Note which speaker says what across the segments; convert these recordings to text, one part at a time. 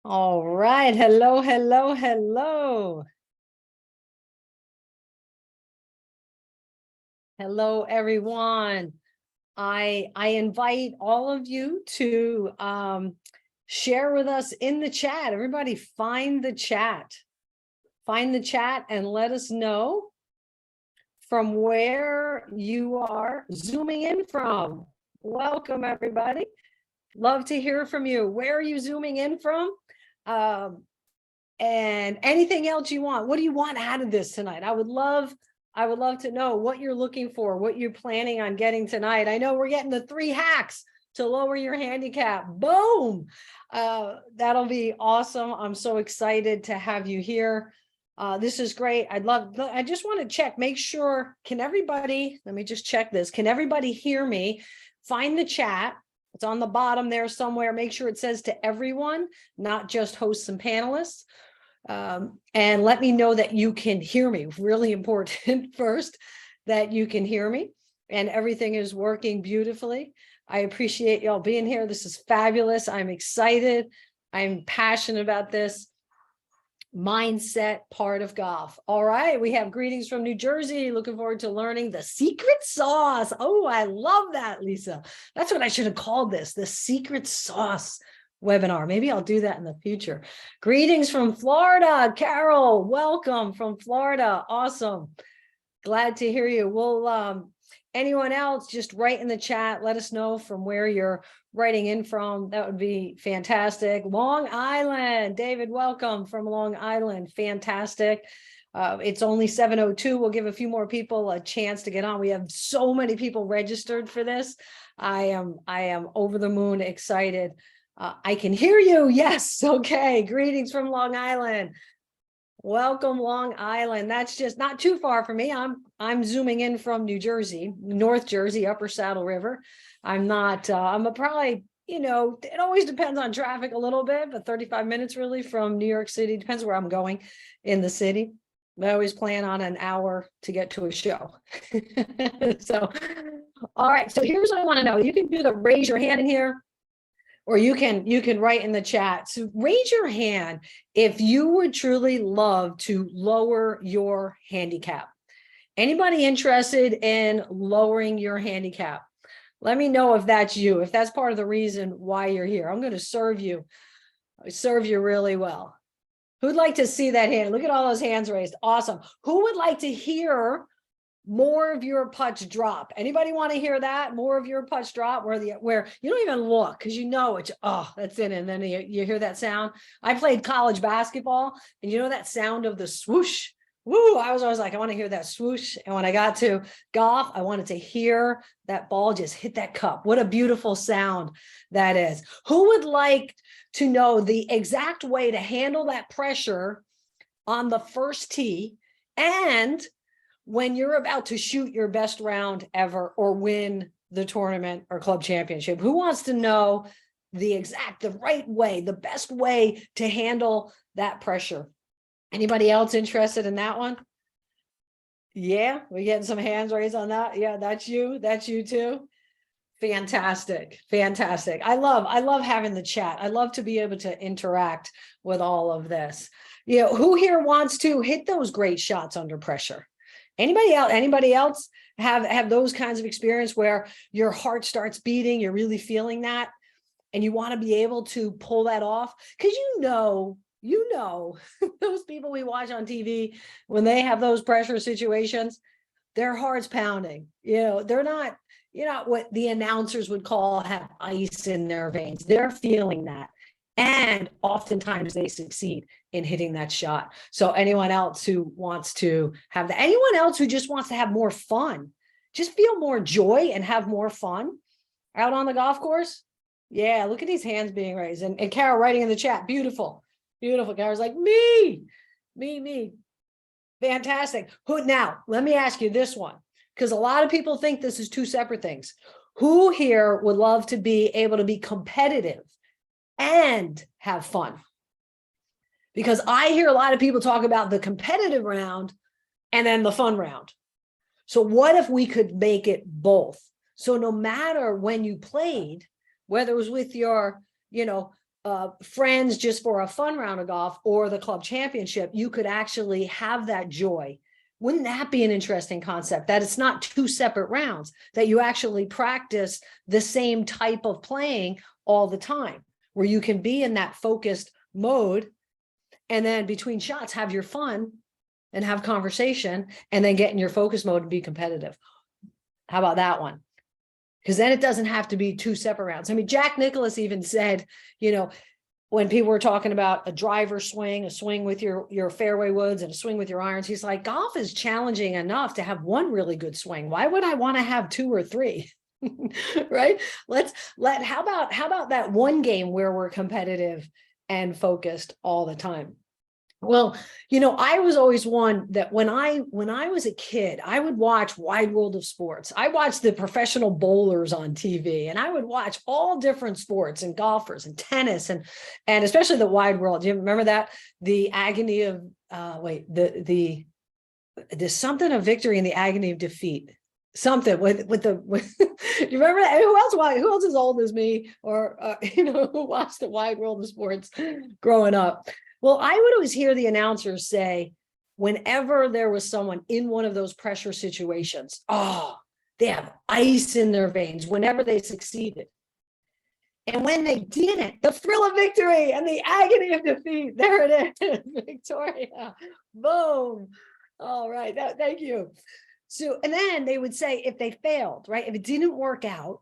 Speaker 1: All right. Hello, hello, hello. Hello, everyone. I invite all of you to share with us in the chat. Everybody find the chat. Find the chat and let us know from where you are zooming in from. Welcome, everybody. Love to hear from you. Where are you zooming in from? And anything else you want. What do you want out of this tonight? I would love to know what you're looking for, what you're planning on getting tonight. I know we're getting the 3 hacks to lower your handicap. Boom. That'll be awesome. I'm so excited to have you here. This is great. I just want to check, make sure, let me just check this. Can everybody hear me? Find the chat. It's on the bottom there somewhere. Make sure it says to everyone, not just hosts and panelists. And let me know that you can hear me. Really important first, that you can hear me and everything is working beautifully. I appreciate y'all being here. This is fabulous. I'm excited. I'm passionate about this mindset part of golf. All right. We have greetings from New Jersey. Looking forward to learning the secret sauce. Oh, I love that, Lisa. That's what I should have called this, the secret sauce webinar. Maybe I'll do that in the future. Greetings from Florida. Carol, welcome from Florida. Awesome. Glad to hear you. We'll anyone else, just write in the chat. Let us know from where you're writing in from. That would be fantastic. Long Island. David, welcome from Long Island. Fantastic. It's only 7:02. We'll give a few more people a chance to get on. We have so many people registered for this. I am over the moon excited. I can hear you. Yes. Okay. Greetings from Long Island. Welcome, Long Island. That's just not too far from me. I'm zooming in from New Jersey, North Jersey, Upper Saddle River. I'm probably, it always depends on traffic a little bit, but 35 minutes really from New York City. Depends where I'm going in the city. I always plan on an hour to get to a show. So, all right. So here's what I want to know. You can do the raise your hand in here, or you can write in the chat. So raise your hand if you would truly love to lower your handicap. Anybody interested in lowering your handicap? Let me know if that's you, if that's part of the reason why you're here. I'm going to serve you really well. Who'd like to see that hand? Look at all those hands raised. Awesome. Who would like to hear more of your putts drop? Anybody want to hear that? More of your putts drop where you don't even look because it's, that's in it. And then you hear that sound. I played college basketball and you know that sound of the swoosh. Woo, I was always like, I want to hear that swoosh. And when I got to golf, I wanted to hear that ball just hit that cup. What a beautiful sound that is. Who would like to know the exact way to handle that pressure on the first tee and when you're about to shoot your best round ever or win the tournament or club championship? Who wants to know the right way, the best way to handle that pressure? Anybody else interested in that one? Yeah, we're getting some hands raised on that. Yeah, that's you. That's you too. Fantastic. Fantastic. I love having the chat. I love to be able to interact with all of this. Who here wants to hit those great shots under pressure? Anybody else have those kinds of experience where your heart starts beating, you're really feeling that, and you want to be able to pull that off? Because those people we watch on TV, when they have those pressure situations, their heart's pounding. They're not, what the announcers would call have ice in their veins. They're feeling that. And oftentimes they succeed in hitting that shot. So anyone else who wants to have that, anyone else who just wants to have more fun, just feel more joy and have more fun out on the golf course? Yeah, look at these hands being raised. And Carol writing in the chat, beautiful, beautiful. Carol's like, me. Fantastic. Now, let me ask you this one, because a lot of people think this is two separate things. Who here would love to be able to be competitive and have fun? Because I hear a lot of people talk about the competitive round and then the fun round. So what if we could make it both? So no matter when you played, whether it was with your, friends just for a fun round of golf or the club championship, you could actually have that joy. Wouldn't that be an interesting concept, that it's not two separate rounds, that you actually practice the same type of playing all the time, where you can be in that focused mode and then between shots have your fun and have conversation and then get in your focus mode and be competitive. How about that one? Because then it doesn't have to be two separate rounds. I mean, Jack Nicklaus even said, you know, when people were talking about a driver swing, a swing with your fairway woods and a swing with your irons, he's like, golf is challenging enough to have one really good swing. Why would I want to have two or three? Right? How about that one game where we're competitive and focused all the time? Well, you know, I was always one that when I was a kid, I would watch Wide World of Sports. I watched the professional bowlers on TV, and I would watch all different sports and golfers and tennis and especially the Wide World. Do you remember that? The agony of there's something of victory in the agony of defeat. Something with you remember that? Who else is old as me or who watched the Wide World of Sports growing up? Well, I would always hear the announcers say, whenever there was someone in one of those pressure situations, oh, they have ice in their veins whenever they succeeded. And when they didn't, the thrill of victory and the agony of defeat, there it is, Victoria, boom. All right, thank you. So, and then they would say, if they failed, right, if it didn't work out,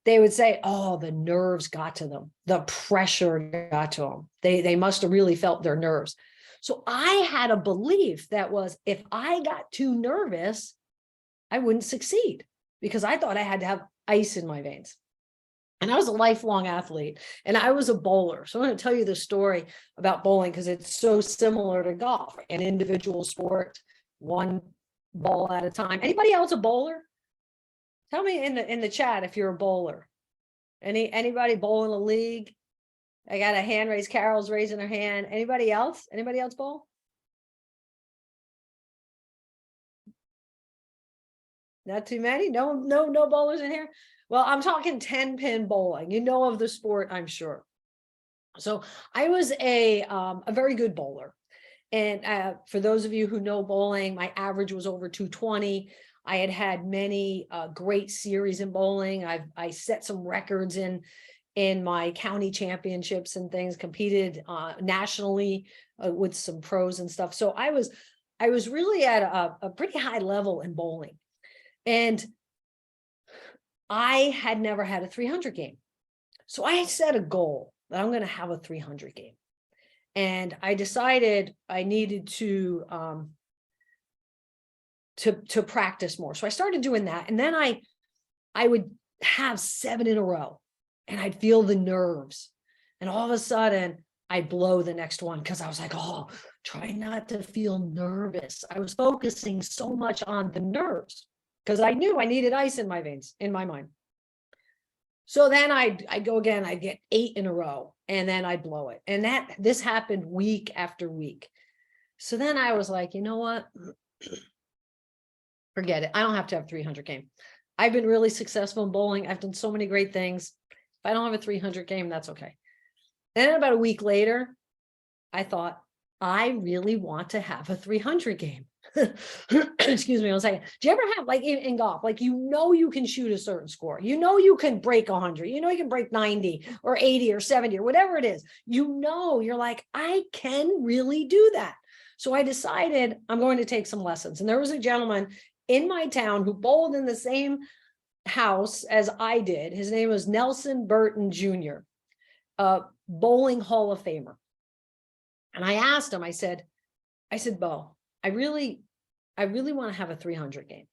Speaker 1: they would say, oh, the nerves got to them. The pressure got to them. They must have really felt their nerves. So I had a belief that was, if I got too nervous, I wouldn't succeed, because I thought I had to have ice in my veins. And I was a lifelong athlete and I was a bowler. So I'm going to tell you the story about bowling because it's so similar to golf, an individual sport, one ball at a time. Anybody else a bowler? Tell me in the chat if you're a bowler. Anybody bowl in a league? I got a hand raised. Carol's raising her hand. Anybody else? Anybody else bowl? Not too many. No bowlers in here. Well, I'm talking 10-pin bowling. You know of the sport, I'm sure. So I was a very good bowler. And for those of you who know bowling, my average was over 220. I had many great series in bowling. I set some records in my county championships and things, competed nationally with some pros and stuff. So I was really at a pretty high level in bowling. And I had never had a 300 game. So I set a goal that I'm going to have a 300 game. And I decided I needed to practice more. So I started doing that. And then I would have 7 in a row and I'd feel the nerves. And all of a sudden I'd blow the next one because I was like, oh, try not to feel nervous. I was focusing so much on the nerves because I knew I needed ice in my veins, in my mind. So then I'd go again, I'd get 8 in a row and then I'd blow it. And this happened week after week. So then I was like, you know what? Forget it. I don't have to have 300 game. I've been really successful in bowling. I've done so many great things. If I don't have a 300 game, that's okay. And then about a week later, I thought, I really want to have a 300 game. Excuse me, I was like, do you ever have, like in golf, like, you can shoot a certain score, you can break 100, you can break 90 or 80 or 70 or whatever it is, you're like, I can really do that. So I decided I'm going to take some lessons. And there was a gentleman in my town who bowled in the same house as I did. His name was Nelson Burton Jr., a bowling Hall of Famer. And I asked him, I said, Bo, I really want to have a 300 game.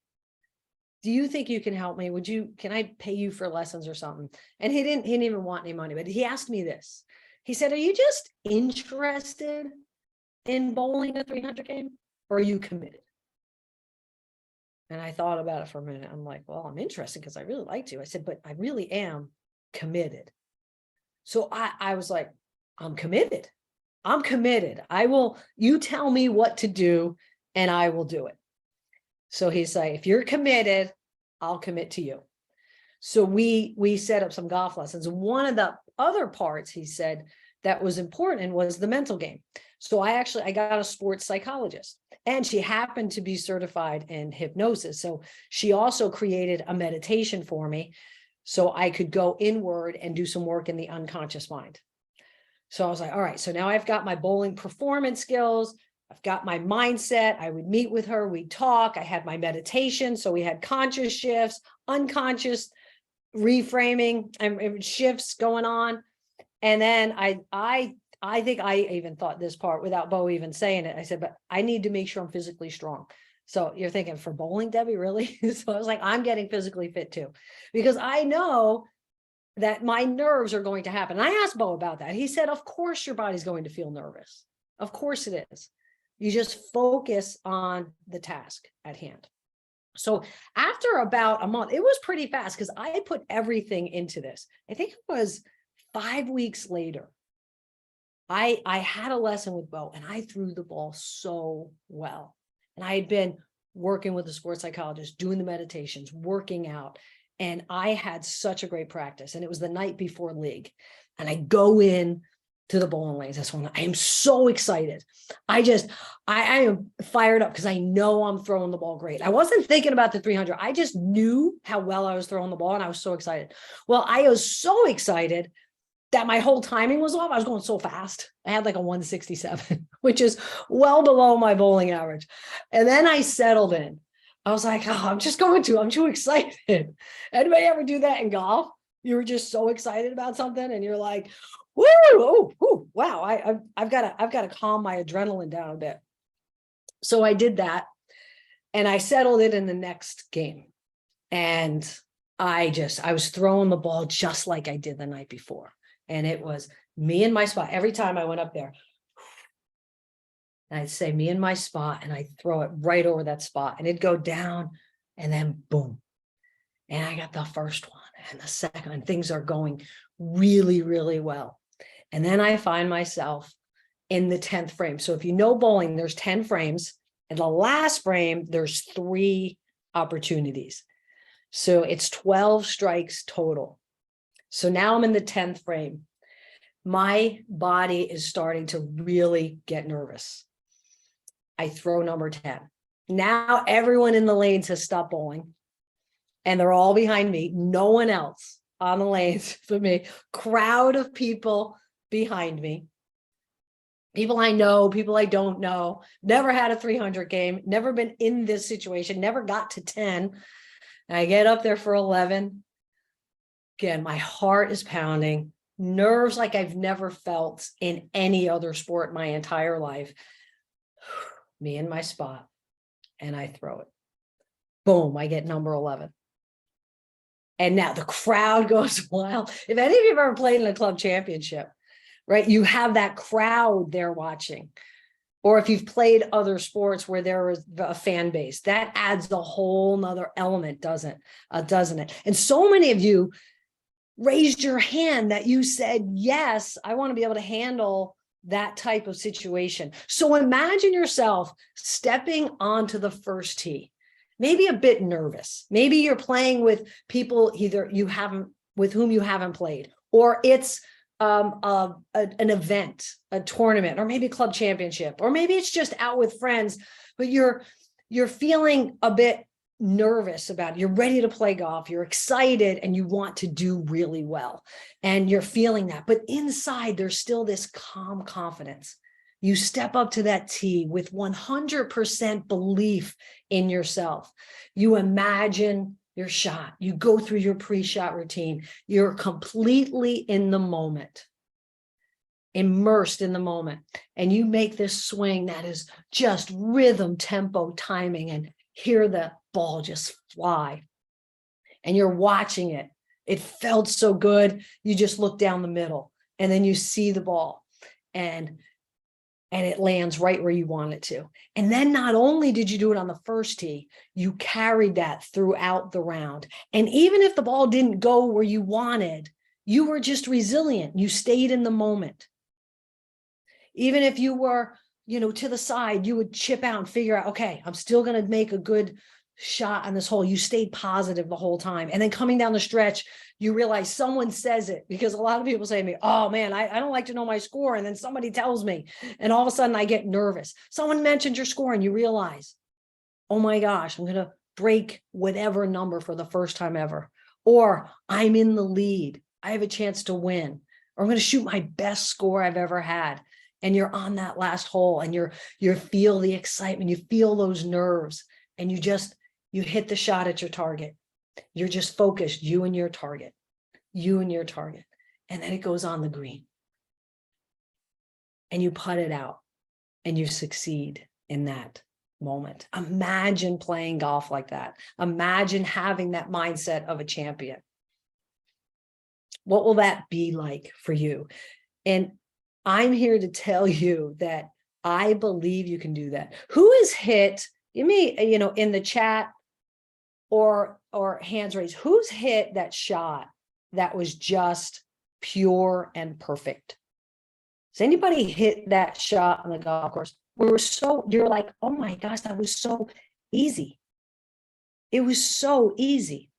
Speaker 1: Do you think you can help me? Can I pay you for lessons or something? And he didn't even want any money, but he asked me this. He said, are you just interested in bowling a 300 game or are you committed? And I thought about it for a minute. I'm like, well, I'm interested because I really like to. I said, but I really am committed. So I was like, I'm committed. I'm committed. You tell me what to do and I will do it. So he's like, if you're committed, I'll commit to you. So we set up some golf lessons. One of the other parts, he said, that was important was the mental game. So I got a sports psychologist, and she happened to be certified in hypnosis. So she also created a meditation for me so I could go inward and do some work in the unconscious mind. So I was like, all right, so now I've got my bowling performance skills. I've got my mindset. I would meet with her. We'd talk. I had my meditation. So we had conscious shifts, unconscious reframing and shifts going on. And then I think I even thought this part without Bo even saying it. I said, but I need to make sure I'm physically strong. So you're thinking, for bowling, Debbie, really? So I was like, I'm getting physically fit too, because I know that my nerves are going to happen. And I asked Bo about that. He said, of course your body's going to feel nervous. Of course it is. You just focus on the task at hand. So after about a month, it was pretty fast because I put everything into this. I think it was 5 weeks later, I had a lesson with Bo, and I threw the ball so well. And I had been working with a sports psychologist, doing the meditations, working out, and I had such a great practice. And it was the night before league. And I go in to the bowling lanes. That's when I am so excited. I am fired up because I know I'm throwing the ball great. I wasn't thinking about the 300. I just knew how well I was throwing the ball, and I was so excited. Well, I was so excited that my whole timing was off. I was going so fast. I had like a 167, which is well below my bowling average. And then I settled in. I was like, oh, I'm too excited. Anybody ever do that in golf? You were just so excited about something and you're like, woo, oh, wow, I've got to calm my adrenaline down a bit. So I did that, and I settled it in the next game. And I was throwing the ball just like I did the night before. And it was me in my spot. Every time I went up there, I'd say me in my spot, and I'd throw it right over that spot, and it'd go down, and then boom. And I got the first one and the second, and things are going really, really well. And then I find myself in the 10th frame. So if you know bowling, there's 10 frames. In the last frame, there's 3 opportunities. So it's 12 strikes total. So now I'm in the 10th frame. My body is starting to really get nervous. I throw number 10. Now everyone in the lanes has stopped bowling, and they're all behind me. No one else on the lanes but me. Crowd of people behind me. People I know, people I don't know. Never had a 300 game. Never been in this situation. Never got to 10. I get up there for 11. Again, my heart is pounding. Nerves like I've never felt in any other sport my entire life. Me in my spot, and I throw it. Boom, I get number 11. And now the crowd goes wild. If any of you have ever played in a club championship, right, you have that crowd there watching. Or if you've played other sports where there is a fan base, that adds a whole nother element, doesn't it? And so many of you raised your hand that you said, yes, I want to be able to handle that type of situation. So imagine yourself stepping onto the first tee, maybe a bit nervous. Maybe you're playing with people with whom you haven't played, or it's an event, a tournament, or maybe a club championship, or maybe it's just out with friends, but you're feeling a bit nervous about it. You're ready to play golf, you're excited, and you want to do really well, and you're feeling that, but inside there's still this calm confidence. You step up to that tee with 100% belief in yourself. You imagine your shot, you go through your pre-shot routine, you're completely in the moment, immersed in the moment, and you make this swing that is just rhythm, tempo, timing, and hear the ball just fly, and you're watching it. It felt so good. You just look down the middle, and then you see the ball, and it lands right where you want it to. And then not only did you do it on the first tee, you carried that throughout the round. And even if the ball didn't go where you wanted, you were just resilient. You stayed in the moment. Even if you were, to the side, you would chip out and figure out, okay, I'm still going to make a good shot on this hole. You stayed positive the whole time. And then coming down the stretch, you realize someone says it, because a lot of people say to me, oh man, I don't like to know my score. And then somebody tells me, and all of a sudden I get nervous. Someone mentioned your score and you realize, oh my gosh, I'm going to break whatever number for the first time ever. Or I'm in the lead. I have a chance to win. Or I'm going to shoot my best score I've ever had. And you're on that last hole and you feel the excitement, you feel those nerves, and you hit the shot at your target. You're just focused, you and your target, And then it goes on the green. And you putt it out and you succeed in that moment. Imagine playing golf like that. Imagine having that mindset of a champion. What will that be like for you? And I'm here to tell you that I believe you can do that. Who has hit, in the chat or hands raised, who's hit that shot that was just pure and perfect? Has anybody hit that shot on the golf course? You're like, oh my gosh, that was so easy. It was so easy.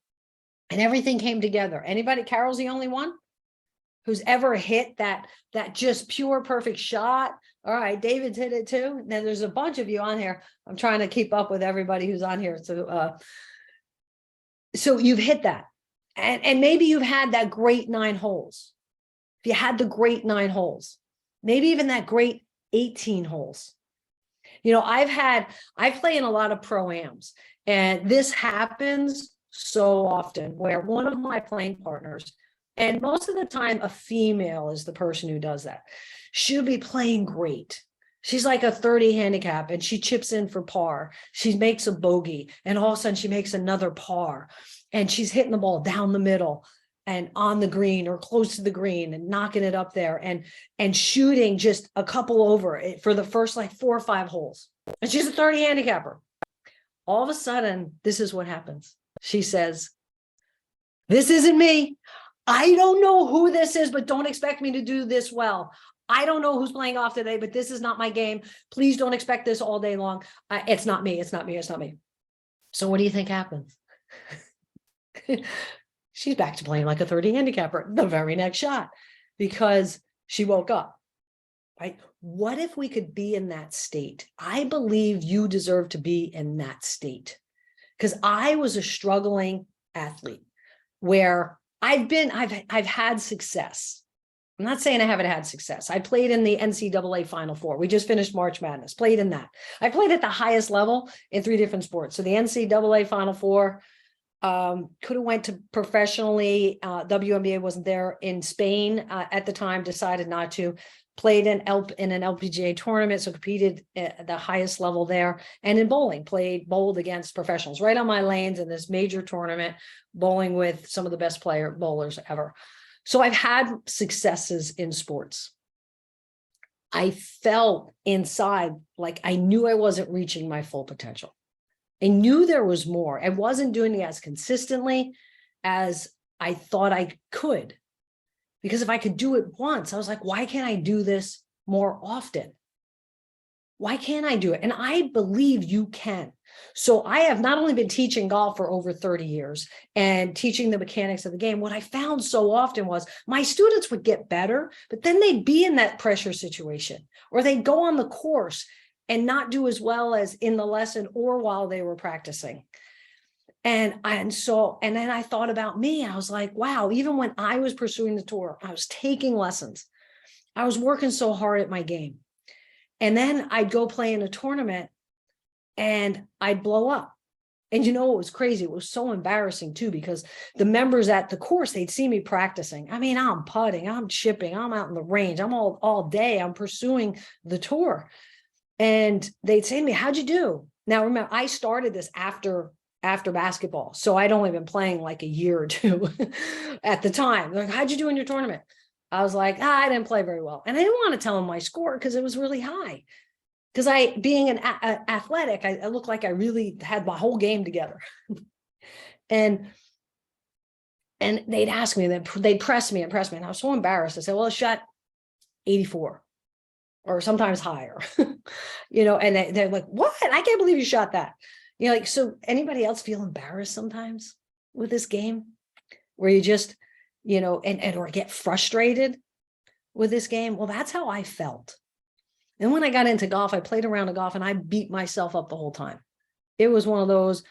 Speaker 1: And everything came together. Anybody? Carol's the only one who's ever hit that just pure perfect shot. All right, David's hit it too. Now there's a bunch of you on here. I'm trying to keep up with everybody who's on here. So you've hit that. And maybe you've had that great 9 holes. If you had the great 9 holes, maybe even that great 18 holes. I play in a lot of pro-ams, and this happens so often where one of my playing partners, and most of the time a female is the person who does that, she'll be playing great. She's like a 30 handicap and she chips in for par. She makes a bogey and all of a sudden she makes another par, and she's hitting the ball down the middle and on the green or close to the green and knocking it up there and shooting just a couple over it for the first like 4 or 5 holes. And she's a 30 handicapper. All of a sudden, this is what happens. She says, this isn't me. I don't know who this is, but don't expect me to do this well. I don't know who's playing off today, but this is not my game. Please don't expect this all day long. It's not me. It's not me. It's not me. So what do you think happens? She's back to playing like a 30 handicapper the very next shot because she woke up, right? What if we could be in that state? I believe you deserve to be in that state, because I was a struggling athlete where I've had success. I'm not saying I haven't had success. I played in the NCAA Final Four. We just finished March Madness, played in that. I played at the highest level in 3 different sports. So the NCAA Final Four, could have went to professionally. WNBA wasn't there in Spain at the time, decided not to. Played in an LPGA tournament, so competed at the highest level there. And in bowling, bowled against professionals right on my lanes in this major tournament, bowling with some of the best bowlers ever. So I've had successes in sports. I felt inside like I knew I wasn't reaching my full potential. I knew there was more. I wasn't doing it as consistently as I thought I could. Because if I could do it once, I was like, why can't I do this more often? Why can't I do it? And I believe you can. So I have not only been teaching golf for over 30 years and teaching the mechanics of the game. What I found so often was my students would get better, but then they'd be in that pressure situation, or they'd go on the course and not do as well as in the lesson or while they were practicing. And then I thought about me. I was like, wow, even when I was pursuing the tour, I was taking lessons. I was working so hard at my game. And then I'd go play in a tournament and I'd blow up. And it was crazy. It was so embarrassing too, because the members at the course, they'd see me practicing. I mean, I'm putting, I'm chipping, I'm out in the range. I'm all day. I'm pursuing the tour. And they'd say to me, how'd you do? Now, remember, I started this after basketball. So I'd only been playing like a year or 2 at the time. They're like, how'd you do in your tournament? I was like, I didn't play very well. And I didn't want to tell them my score because it was really high. Because being an athletic, I looked like I really had my whole game together. and they'd ask me, they'd press me. And I was so embarrassed. I said, well, I shot 84 or sometimes higher, and they're like, what? I can't believe you shot that. You know, like, so anybody else feel embarrassed sometimes with this game where you just, you know, and or get frustrated with this game? Well, that's how I felt. And when I got into golf, I played a round of golf and I beat myself up the whole time. It was one of those,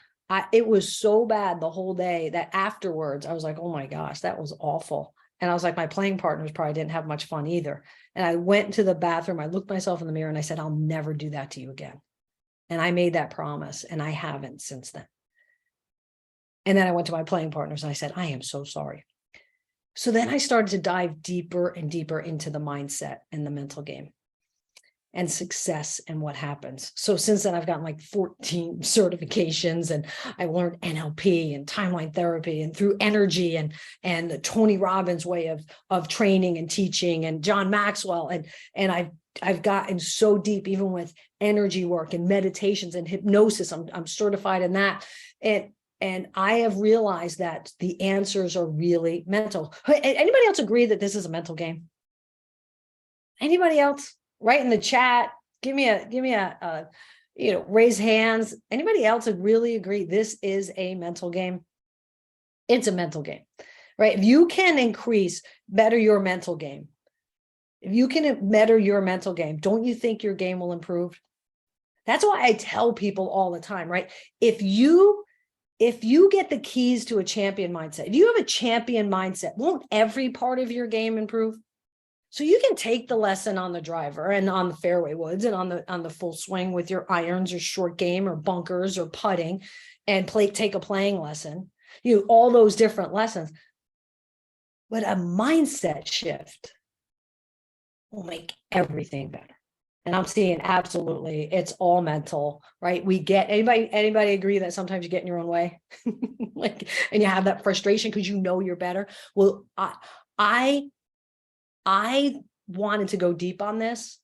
Speaker 1: it was so bad the whole day that afterwards I was like, oh my gosh, that was awful. And I was like, my playing partners probably didn't have much fun either. And I went to the bathroom, I looked myself in the mirror and I said, I'll never do that to you again. And I made that promise and I haven't since then. And then I went to my playing partners and I said, I am so sorry. So then I started to dive deeper and deeper into the mindset and the mental game and success and what happens. So since then, I've gotten like 14 certifications and I learned NLP and timeline therapy and through energy and the Tony Robbins way of training and teaching and John Maxwell. And I've gotten so deep, even with energy work and meditations and hypnosis. I'm certified in that. And I have realized that the answers are really mental. Anybody else agree that this is a mental game? Anybody else? Write in the chat. Give me a you know, raise hands. Anybody else would really agree this is a mental game? It's a mental game, right? If you can better your mental game, if you can better your mental game, don't you think your game will improve? That's why I tell people all the time, right? If you get the keys to a champion mindset, if you have a champion mindset, won't every part of your game improve? So you can take the lesson on the driver and on the fairway woods and on the full swing with your irons or short game or bunkers or putting and take a playing lesson, all those different lessons. But a mindset shift will make everything better. And I'm seeing absolutely, it's all mental, right? Anybody agree that sometimes you get in your own way? Like, and you have that frustration because you're better. Well, I wanted to go deep on this.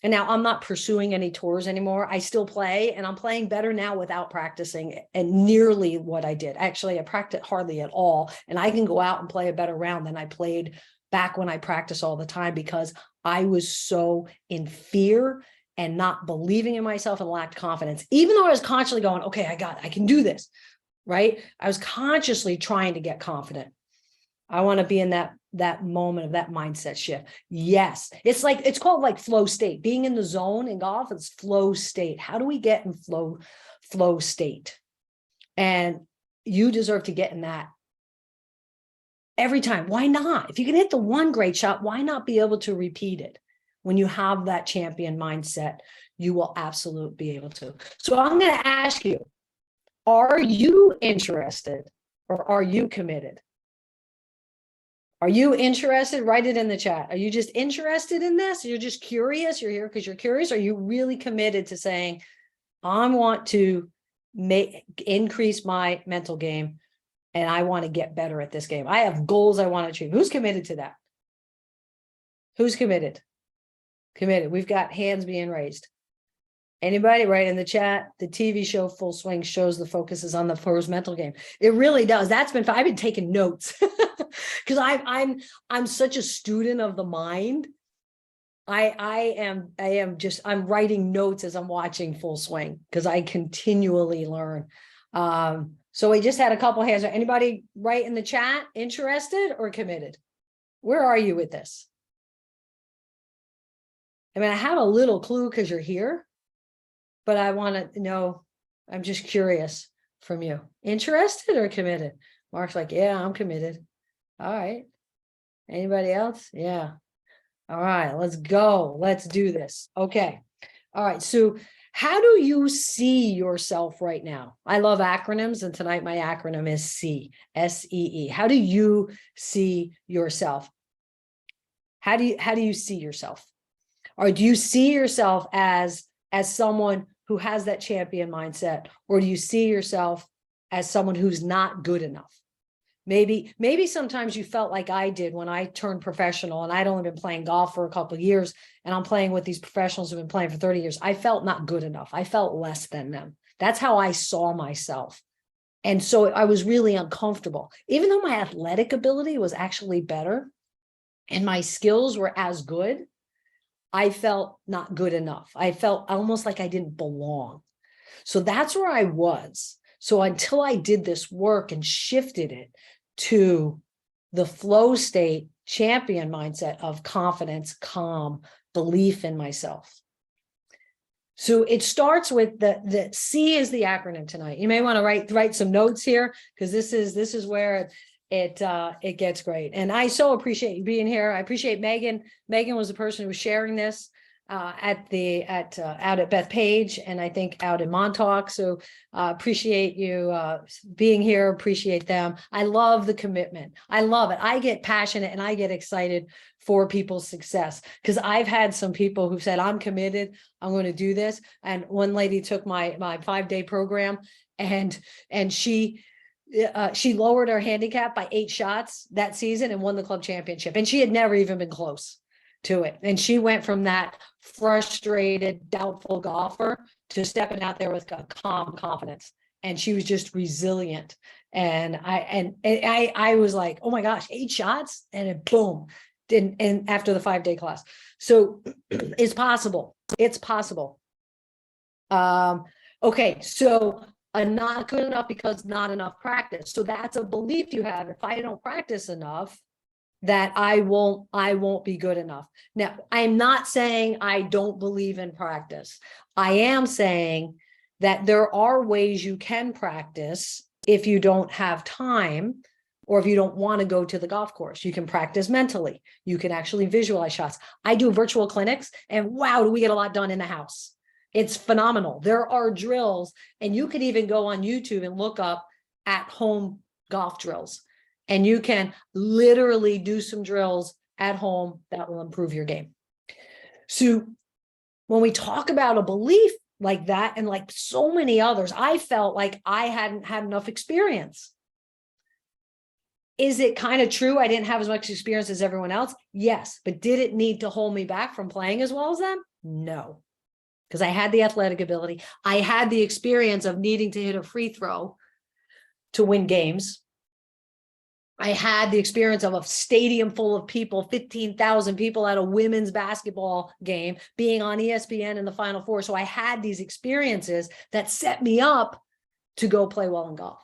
Speaker 1: And now I'm not pursuing any tours anymore. I still play and I'm playing better now without practicing and nearly what I did. Actually, I practiced hardly at all. And I can go out and play a better round than I played back when I practiced all the time because I was so in fear and not believing in myself and lacked confidence, even though I was consciously going, okay, I can do this, right? I was consciously trying to get confident. I want to be in that moment of that mindset shift. Yes. It's called like flow state. Being in the zone in golf, it's flow state. How do we get in flow state? And you deserve to get in that every time. Why not? If you can hit the one great shot, why not be able to repeat it? When you have that champion mindset, you will absolutely be able to. So I'm going to ask you, are you interested or are you committed? Are you interested? Write it in the chat. Are you just interested in this? You're just curious. You're here because you're curious. Are you really committed to saying, I want to increase my mental game and I want to get better at this game. I have goals I want to achieve. Who's committed to that? Who's committed? Committed. We've got hands being raised. Anybody? Right in the chat. The TV show Full Swing shows the focus is on the pros mental game. It really does. I've been taking notes because I'm such a student of the mind. I'm writing notes as I'm watching Full Swing because I continually learn. So we just had a couple hands. Anybody write in the chat, interested or committed? Where are you with this? I mean, I have a little clue because you're here, but I want to know, I'm just curious from you. Interested or committed? Mark's like, yeah, I'm committed. All right. Anybody else? Yeah. All right, let's go. Let's do this. Okay. All right. So how do you see yourself right now? I love acronyms, and tonight my acronym is SEE, S-E-E. How do you see yourself? How do you see yourself? Or do you see yourself as someone who has that champion mindset? Or do you see yourself as someone who's not good enough? Maybe sometimes you felt like I did when I turned professional and I'd only been playing golf for a couple of years and I'm playing with these professionals who've been playing for 30 years. I felt not good enough. I felt less than them. That's how I saw myself. And so I was really uncomfortable, even though my athletic ability was actually better and my skills were as good. I felt not good enough. I felt almost like I didn't belong. So that's where I was. So until I did this work and shifted it to the flow state, champion mindset of confidence, calm, belief in myself. So it starts with the C is the acronym tonight. You may want to write some notes here, because this is where it gets great. And I so appreciate you being here. I appreciate Megan. Megan was the person who was sharing this out at Bethpage, and I think out in Montauk. So appreciate you being here. Appreciate them. I love the commitment. I love it. I get passionate and I get excited for people's success, because I've had some people who've said, I'm committed, I'm going to do this. And one lady took my 5-day program, and she lowered her handicap by 8 shots that season and won the club championship. And she had never even been close to it. And she went from that frustrated, doubtful golfer to stepping out there with a calm confidence. And she was just resilient. And I was like, oh my gosh, 8 shots, and it boom. And after the 5-day class. So it's possible. It's possible. Okay, so not good enough because not enough practice. So that's a belief you have. If I don't practice enough, that I won't be good enough. Now, I'm not saying I don't believe in practice. I am saying that there are ways you can practice if you don't have time, or if you don't want to go to the golf course. You can practice mentally. You can actually visualize shots. I do virtual clinics, and wow, do we get a lot done in the house. It's phenomenal. There are drills, and you could even go on YouTube and look up at-home golf drills. And you can literally do some drills at home that will improve your game. So when we talk about a belief like that, and like so many others, I felt like I hadn't had enough experience. Is it kind of true I didn't have as much experience as everyone else? Yes. But did it need to hold me back from playing as well as them? No. Because I had the athletic ability. I had the experience of needing to hit a free throw to win games. I had the experience of a stadium full of people, 15,000 people at a women's basketball game, being on ESPN in the Final Four. So I had these experiences that set me up to go play well in golf.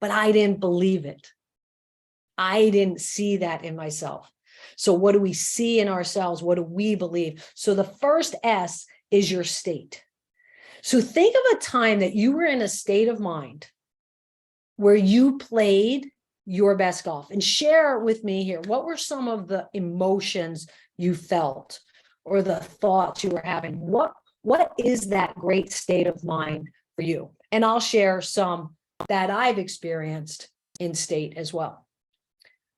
Speaker 1: But I didn't believe it. I didn't see that in myself. So what do we see in ourselves? What do we believe? So the first S is your state. So think of a time that you were in a state of mind where you played your best golf, and share with me here, what were some of the emotions you felt or the thoughts you were having? What is that great state of mind for you? And I'll share some that I've experienced in state as well.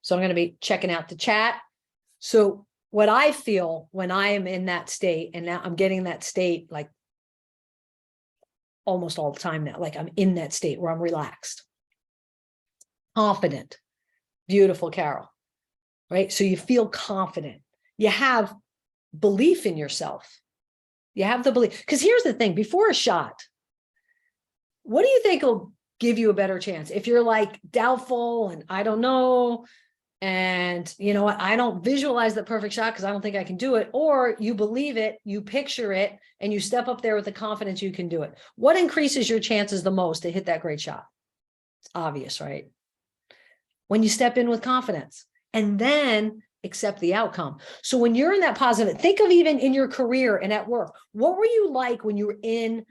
Speaker 1: So I'm going to be checking out the chat. So what I feel when I am in that state, and now I'm getting that state like almost all the time now, like I'm in that state where I'm relaxed, confident. Beautiful, Carol. Right? So you feel confident. You have belief in yourself. You have the belief. Because here's the thing, before a shot, what do you think will give you a better chance? If you're like doubtful and I don't know, and you know what, I don't visualize the perfect shot because I don't think I can do it, or you believe it, you picture it, and you step up there with the confidence you can do it. What increases your chances the most to hit that great shot? It's obvious, right? When you step in with confidence and then accept the outcome. So when you're in that positive, think of even in your career and at work, what were you like when you were in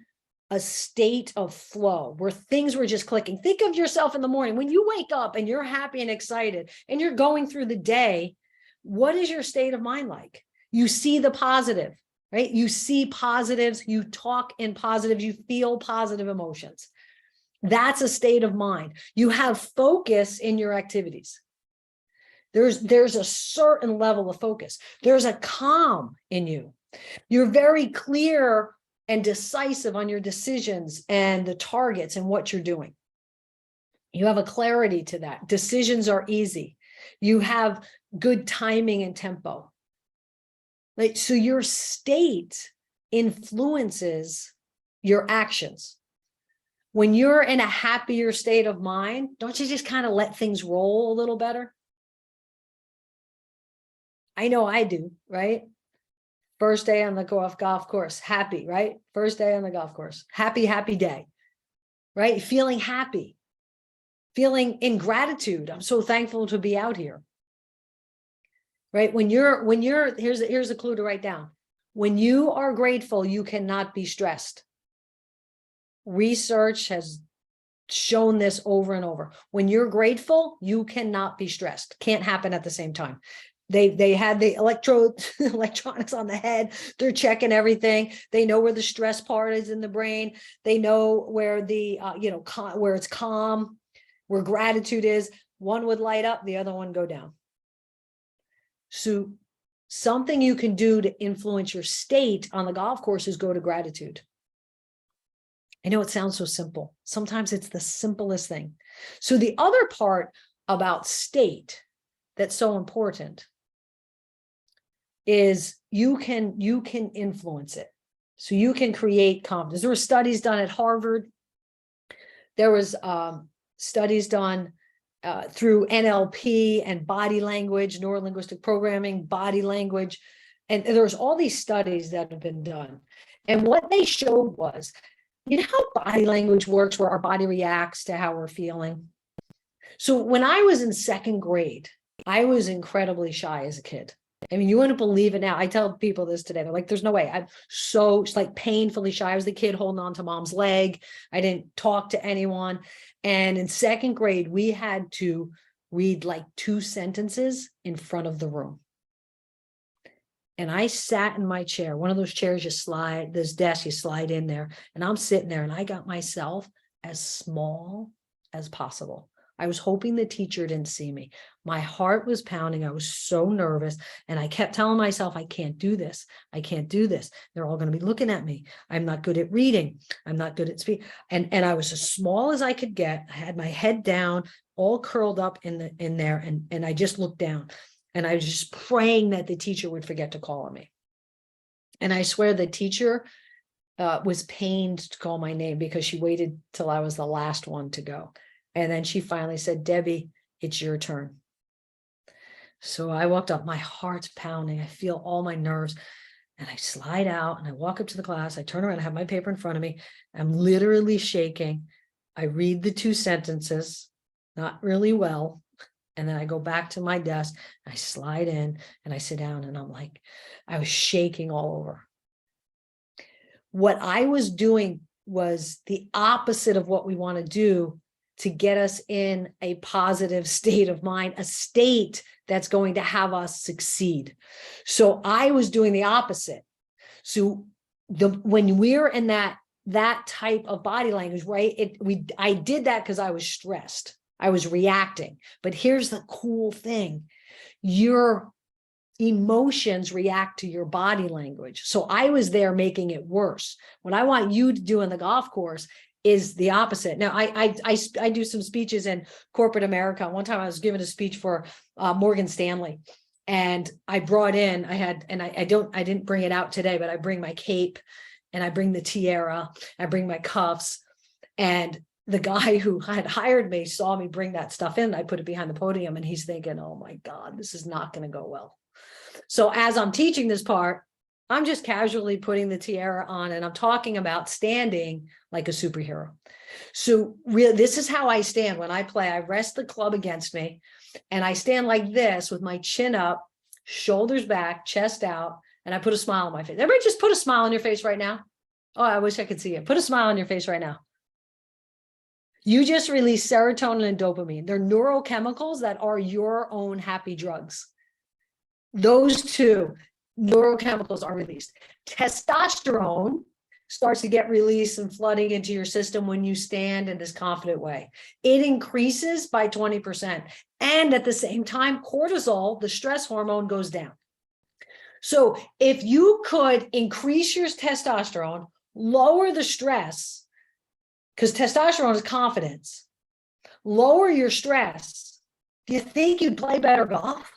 Speaker 1: a state of flow where things were just clicking? Think of yourself in the morning when you wake up and you're happy and excited and you're going through the day. What is your state of mind like? You see the positive, right? You see positives, you talk in positives, you feel positive emotions. That's a state of mind. You have focus in your activities. There's a certain level of focus. There's a calm in you. You're very clear and decisive on your decisions and the targets and what you're doing. You have a clarity to that. Decisions are easy. You have good timing and tempo. Like, so your state influences your actions. When you're in a happier state of mind, don't you just kind of let things roll a little better? I know I do, right? First day on the golf course, happy, right? First day on the golf course, happy, happy day, right? Feeling happy, feeling in gratitude. I'm so thankful to be out here, right? Here's a clue to write down. When you are grateful, you cannot be stressed. Research has shown this over and over. When you're grateful, you cannot be stressed. Can't happen at the same time. They had the electronics on the head. They're checking everything. They know where the stress part is in the brain. They know where the where it's calm, where gratitude is. One would light up, the other one go down. So something you can do to influence your state on the golf course is go to gratitude. I know it sounds so simple. Sometimes it's the simplest thing. So the other part about state that's so important is you can influence it. So you can create confidence. There were studies done at Harvard. There was studies done through NLP and body language, neurolinguistic programming, body language. And there's all these studies that have been done. And what they showed was, you know how body language works, where our body reacts to how we're feeling? So when I was in second grade, I was incredibly shy as a kid. I mean, you wouldn't believe it now. I tell people this today. They're like, there's no way. I'm so like painfully shy. I was the kid holding on to mom's leg. I didn't talk to anyone. And in second grade, we had to read like 2 sentences in front of the room. And I sat in my chair, one of those chairs you slide, this desk you slide in there, and I'm sitting there and I got myself as small as possible. I was hoping the teacher didn't see me. My heart was pounding. I was so nervous. And I kept telling myself, I can't do this. I can't do this. They're all going to be looking at me. I'm not good at reading. I'm not good at speaking. And I was as small as I could get. I had my head down, all curled up in there. And I just looked down. And I was just praying that the teacher would forget to call on me. And I swear the teacher was pained to call my name because she waited till I was the last one to go. And then she finally said, Debbie, it's your turn. So I walked up, my heart's pounding. I feel all my nerves. And I slide out and I walk up to the class. I turn around, I have my paper in front of me. I'm literally shaking. I read the 2 sentences, not really well. And then I go back to my desk, I slide in and I sit down and I'm like, I was shaking all over. What I was doing was the opposite of what we want to do to get us in a positive state of mind, a state that's going to have us succeed. So I was doing the opposite. So when we're in that type of body language, right? I did that because I was stressed. I was reacting. But here's the cool thing. Your emotions react to your body language. So I was there making it worse. What I want you to do in the golf course is the opposite. Now, I do some speeches in corporate America. One time I was giving a speech for Morgan Stanley. And I brought in, I didn't bring it out today, but I bring my cape and I bring the tiara, I bring my cuffs. And the guy who had hired me saw me bring that stuff in. I put it behind the podium and he's thinking, oh my God, this is not going to go well. So as I'm teaching this part, I'm just casually putting the tiara on and I'm talking about standing like a superhero. So this is how I stand when I play. I rest the club against me and I stand like this with my chin up, shoulders back, chest out, and I put a smile on my face. Everybody just put a smile on your face right now. Oh, I wish I could see it. Put a smile on your face right now. You just release serotonin and dopamine. They're neurochemicals that are your own happy drugs. Those 2 neurochemicals are released. Testosterone starts to get released and flooding into your system when you stand in this confident way. It increases by 20%. And at the same time, cortisol, the stress hormone, goes down. So if you could increase your testosterone, lower the stress, because testosterone is confidence, lower your stress, do you think you'd play better golf?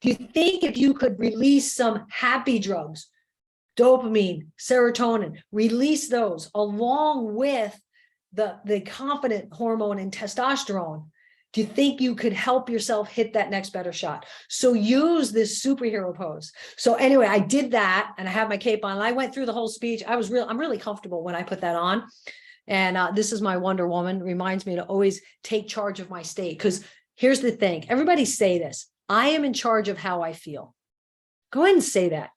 Speaker 1: Do you think if you could release some happy drugs, dopamine, serotonin, release those along with the confident hormone and testosterone, Do you think you could help yourself hit that next better shot? So use this superhero pose. So anyway, I did that and I have my cape on. I went through the whole speech. I'm really comfortable when I put that on. And this is my Wonder Woman. Reminds me to always take charge of my state. Because here's the thing. Everybody say this. I am in charge of how I feel. Go ahead and say that.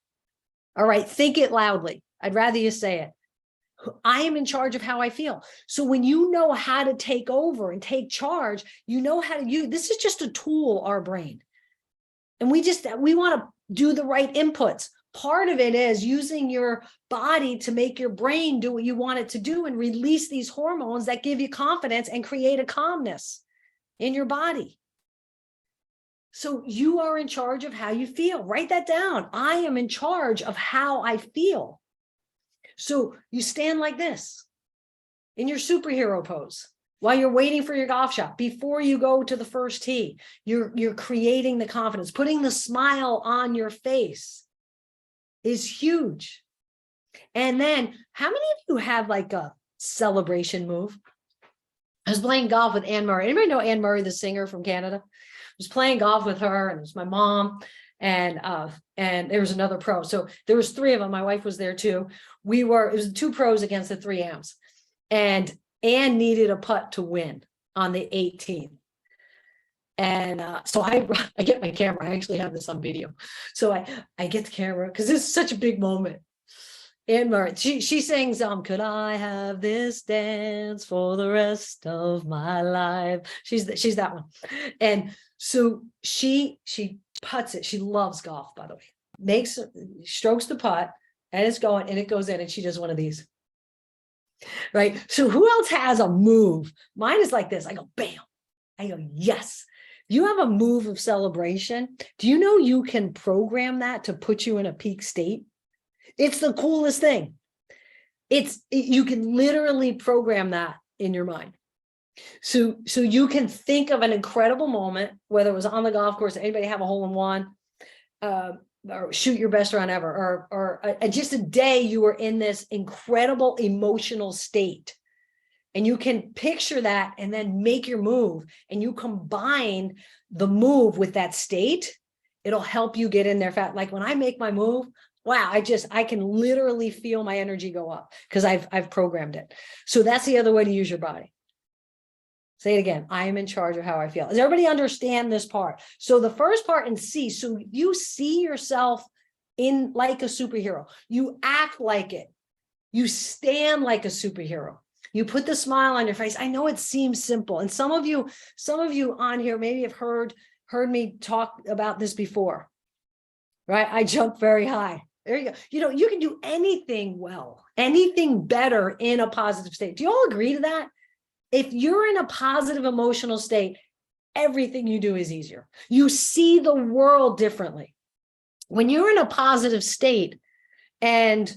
Speaker 1: All right. Think it loudly. I'd rather you say it. I am in charge of how I feel. So when you know how to take over and take charge, you know how to use, this is just a tool, our brain. And we want to do the right inputs. Part of it is using your body to make your brain do what you want it to do and release these hormones that give you confidence and create a calmness in your body. So you are in charge of how you feel. Write that down. I am in charge of how I feel. So you stand like this in your superhero pose while you're waiting for your golf shot. Before you go to the first tee, you're creating the confidence. Putting the smile on your face is huge. And then how many of you have like a celebration move? I was playing golf with Anne Murray. Anybody know Anne Murray, the singer from Canada? I was playing golf with her, and it was my mom, and there was another pro. So there was three of them. My wife was there too. It was 2 pros against the 3 amps. And Anne needed a putt to win on the 18th. And so I get my camera. I actually have this on video. So I get the camera because this is such a big moment. Anne Murray, she sings, could I have this dance for the rest of my life? She's that one. And so she putts it. She loves golf, by the way. Strokes the putt, and it's going, and it goes in, and she does one of these. Right? So who else has a move? Mine is like this. I go, bam. I go, yes. You have a move of celebration. Do you know you can program that to put you in a peak state? It's the coolest thing. You can literally program that in your mind. So you can think of an incredible moment, whether it was on the golf course, anybody have a hole in one, or shoot your best round ever, or just a day you were in this incredible emotional state. And you can picture that and then make your move, and you combine the move with that state. It'll help you get in there fast. Like when I make my move, wow, I can literally feel my energy go up because I've programmed it. So that's the other way to use your body. Say it again. I am in charge of how I feel. Does everybody understand this part? So the first part in C, so you see yourself in like a superhero. You act like it. You stand like a superhero. You put the smile on your face. I know it seems simple. And some of you on here maybe have heard me talk about this before, right? I jump very high. There you go. You can do anything well, anything better in a positive state. Do you all agree to that? If you're in a positive emotional state, everything you do is easier. You see the world differently. When you're in a positive state and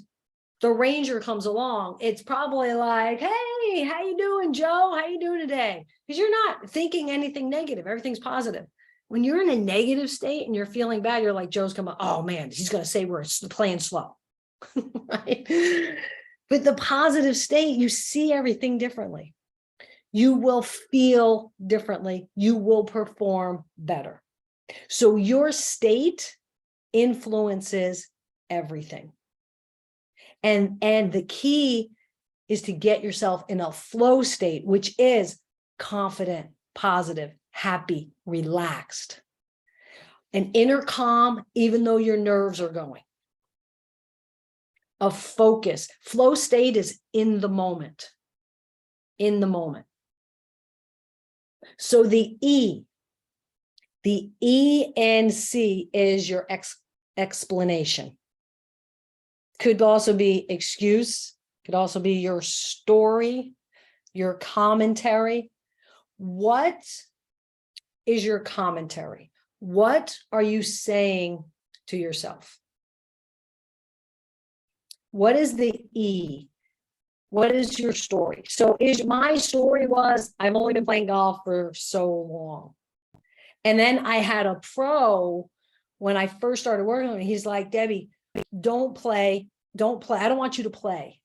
Speaker 1: the ranger comes along, it's probably like, hey, how you doing, Joe? How you doing today? Because you're not thinking anything negative. Everything's positive. When you're in a negative state and you're feeling bad, you're like, Joe's coming, oh man, he's going to say we're playing slow. Right? But the positive state, you see everything differently. You will feel differently. You will perform better. So your state influences everything. And the key is to get yourself in a flow state, which is confident, positive, happy, relaxed, an inner calm, even though your nerves are going. A focus. Flow state is in the moment. In the moment. So the E and C is your explanation. Could also be excuse, could also be your story, your commentary. What is your commentary? What are you saying to yourself? What is the E? What is your story? So my story was, I've only been playing golf for so long. And then I had a pro when I first started working with him. He's like, Debbie, don't play. I don't want you to play